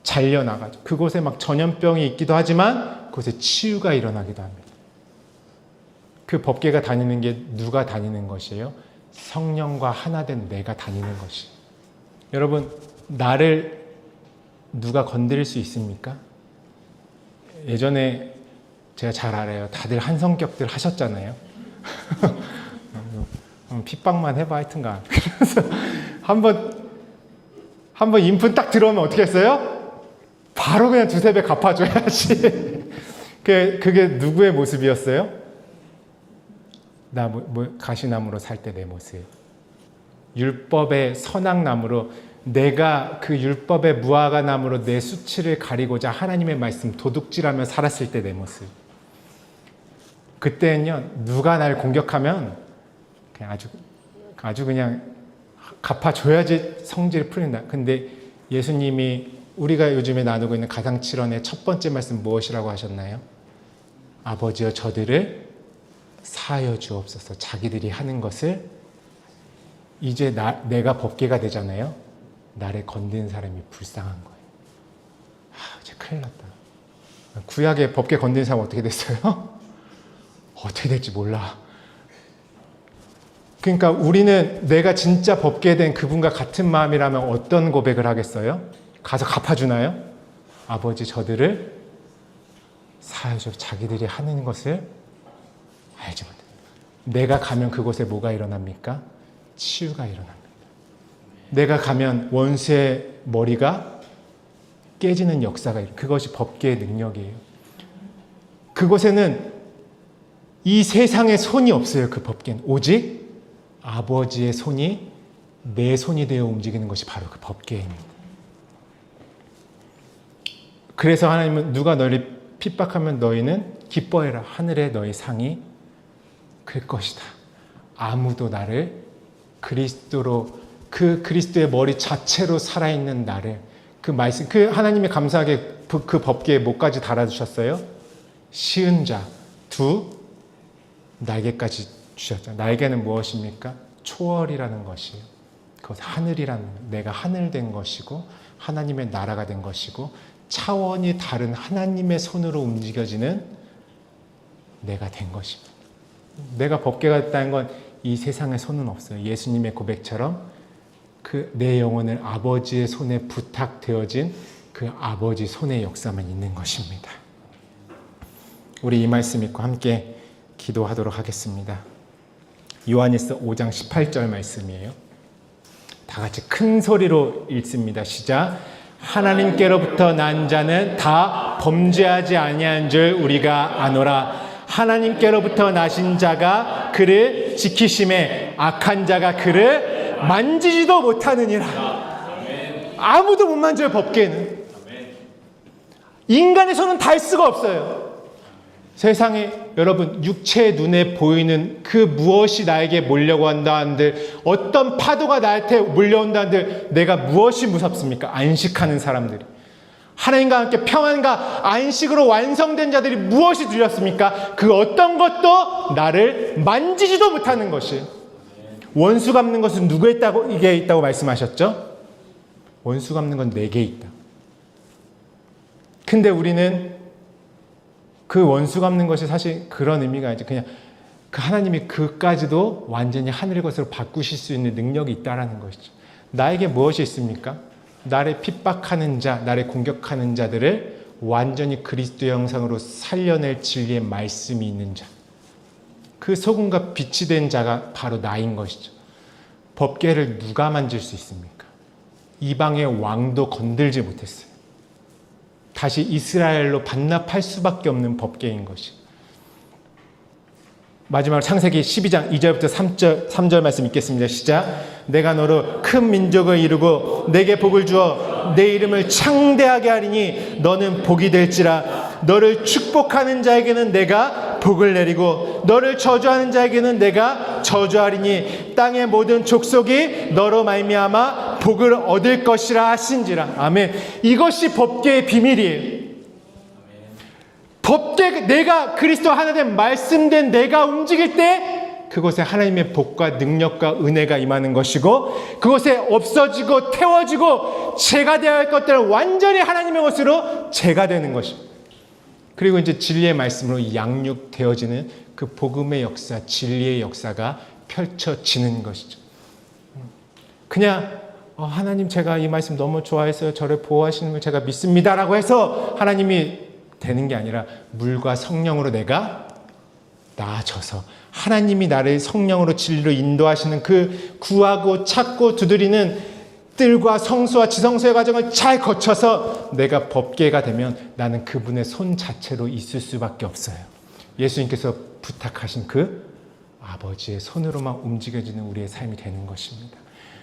잘려나가죠. 그곳에 막 전염병이 있기도 하지만 그곳에 치유가 일어나기도 합니다. 그 법궤가 다니는 게 누가 다니는 것이에요? 성령과 하나 된 내가 다니는 것이에요. 여러분, 나를 누가 건드릴 수 있습니까? 예전에 제가 잘 알아요. 다들 한 성격들 하셨잖아요. 핍박만 해봐, 하여튼간. 그래서 한번 인품 딱 들어오면 어떻게 했어요? 바로 그냥 두세 배 갚아줘야지. 그게 누구의 모습이었어요? 나 가시나무로 살 때 내 모습. 율법의 선악나무로, 내가 그 율법의 무화과 나무로 내 수치를 가리고자 하나님의 말씀 도둑질하며 살았을 때 내 모습. 그때는요, 누가 날 공격하면 그냥 아주 그냥 갚아줘야지 성질이 풀린다. 근데 예수님이 우리가 요즘에 나누고 있는 가상칠언의 첫 번째 말씀 무엇이라고 하셨나요? 아버지여 저들을 사하여 주옵소서. 자기들이 하는 것을 이제 내가 법궤가 되잖아요. 나를 건드는 사람이 불쌍한 거예요. 이제 큰일 났다. 구약에 법궤 건드는 사람 어떻게 됐어요? 어떻게 될지 몰라. 그러니까 우리는 내가 진짜 법궤 된 그분과 같은 마음이라면 어떤 고백을 하겠어요? 가서 갚아주나요? 아버지, 저들을 사하여 주옵소서. 자기들이 하는 것을 알지 못합니다. 내가 가면 그곳에 뭐가 일어납니까? 치유가 일어납니다. 내가 가면 원수의 머리가 깨지는 역사가 일어납니다. 그것이 법궤의 능력이에요. 그곳에는 이 세상의 손이 없어요. 그 법궤는 오직 아버지의 손이 내 손이 되어 움직이는 것이 바로 그 법궤입니다. 그래서 하나님은 누가 너를 핍박하면 너희는 기뻐해라. 하늘에 너희 상이 클 것이다. 아무도 나를 그리스도로, 그 그리스도의 머리 자체로 살아있는 나를, 그 말씀, 그 하나님이 감사하게 그 법궤에 뭐까지 달아주셨어요? 시은 자, 날개까지 주셨죠. 날개는 무엇입니까? 초월이라는 것이에요. 그것 하늘이라는, 내가 하늘 된 것이고 하나님의 나라가 된 것이고 차원이 다른 하나님의 손으로 움직여지는 내가 된 것입니다. 내가 법궤가 됐다는 건 이 세상에 손은 없어요. 예수님의 고백처럼 그 내 영혼을 아버지의 손에 부탁되어진 그 아버지 손의 역사만 있는 것입니다. 우리 이 말씀 믿고 함께 기도하도록 하겠습니다. 요한일서 5장 18절 말씀이에요. 다 같이 큰 소리로 읽습니다. 시작. 하나님께로부터 난 자는 다 범죄하지 아니한 줄 우리가 아노라. 하나님께로부터 나신 자가 그를 지키심에 악한 자가 그를 만지지도 못하느니라. 아무도 못 만져요. 법궤는. 인간의 손은 닿을 수가 없어요. 세상에 여러분, 육체의 눈에 보이는 그 무엇이 나에게 몰려고 한다 한들, 어떤 파도가 나한테 몰려온다 한들 내가 무엇이 무섭습니까? 안식하는 사람들이. 하나님과 함께 평안과 안식으로 완성된 자들이 무엇이 두렵습니까? 그 어떤 것도 나를 만지지도 못하는 것이. 원수 갚는 것은 누구에게 있다고 말씀하셨죠? 원수 갚는 건 내게 있다. 근데 우리는 그 원수 갚는 것이 사실 그런 의미가 아니죠. 그냥 그 하나님이 그까지도 완전히 하늘의 것으로 바꾸실 수 있는 능력이 있다라는 것이죠. 나에게 무엇이 있습니까? 나를 핍박하는 자, 나를 공격하는 자들을 완전히 그리스도의 형상으로 살려낼 진리의 말씀이 있는 자. 그 소금과 빛이 된 자가 바로 나인 것이죠. 법궤를 누가 만질 수 있습니까? 이방의 왕도 건들지 못했어요. 다시 이스라엘로 반납할 수밖에 없는 법궤인 것이. 마지막으로 창세기 12장 2절부터 3절 말씀 읽겠습니다. 시작. 내가 너로 큰 민족을 이루고 내게 복을 주어 내 이름을 창대하게 하리니 너는 복이 될지라. 너를 축복하는 자에게는 내가 복을 내리고 너를 저주하는 자에게는 내가 저주하리니 땅의 모든 족속이 너로 말미암아 복을 얻을 것이라 하신지라. 아멘. 이것이 법궤의 비밀이에요. 법궤, 내가 그리스도 하나 된 말씀된 내가 움직일 때 그곳에 하나님의 복과 능력과 은혜가 임하는 것이고, 그곳에 없어지고 태워지고 제가 되어야 할 것들은 완전히 하나님의 것으로 제가 되는 것입니다. 그리고 이제 진리의 말씀으로 양육되어지는 그 복음의 역사, 진리의 역사가 펼쳐지는 것이죠. 그냥 하나님, 제가 이 말씀 너무 좋아해서 저를 보호하시는 걸 제가 믿습니다라고 해서 하나님이 되는 게 아니라 물과 성령으로 내가 나아져서 하나님이 나를 성령으로 진리로 인도하시는 그 구하고 찾고 두드리는 뜰과 성수와 지성소의 과정을 잘 거쳐서 내가 법궤가 되면 나는 그분의 손 자체로 있을 수밖에 없어요. 예수님께서 부탁하신 그 아버지의 손으로만 움직여지는 우리의 삶이 되는 것입니다.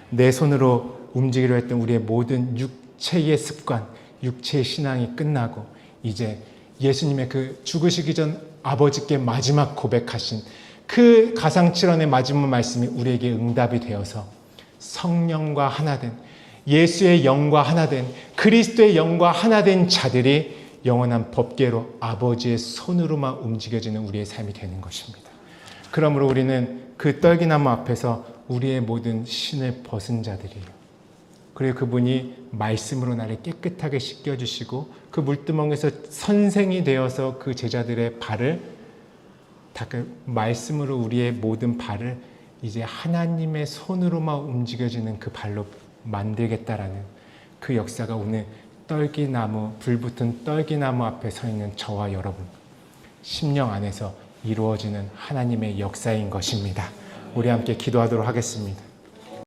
내 손으로 움직이려 했던 우리의 모든 육체의 습관, 육체의 신앙이 끝나고 이제 예수님의 그 죽으시기 전 아버지께 마지막 고백하신 그 가상칠언의 마지막 말씀이 우리에게 응답이 되어서 성령과 하나된, 예수의 영과 하나된, 그리스도의 영과 하나된 자들이 영원한 법궤로 아버지의 손으로만 움직여지는 우리의 삶이 되는 것입니다. 그러므로 우리는 그 떨기나무 앞에서 우리의 모든 신을 벗은 자들이에요. 그리고 그분이 말씀으로 나를 깨끗하게 씻겨주시고 그 물두멍에서 선생이 되어서 그 제자들의 발을 말씀으로 우리의 모든 발을 이제 하나님의 손으로만 움직여지는 그 발로 만들겠다라는 그 역사가 오늘 떨기나무, 불붙은 떨기나무 앞에 서 있는 저와 여러분 심령 안에서 이루어지는 하나님의 역사인 것입니다. 우리 함께 기도하도록 하겠습니다.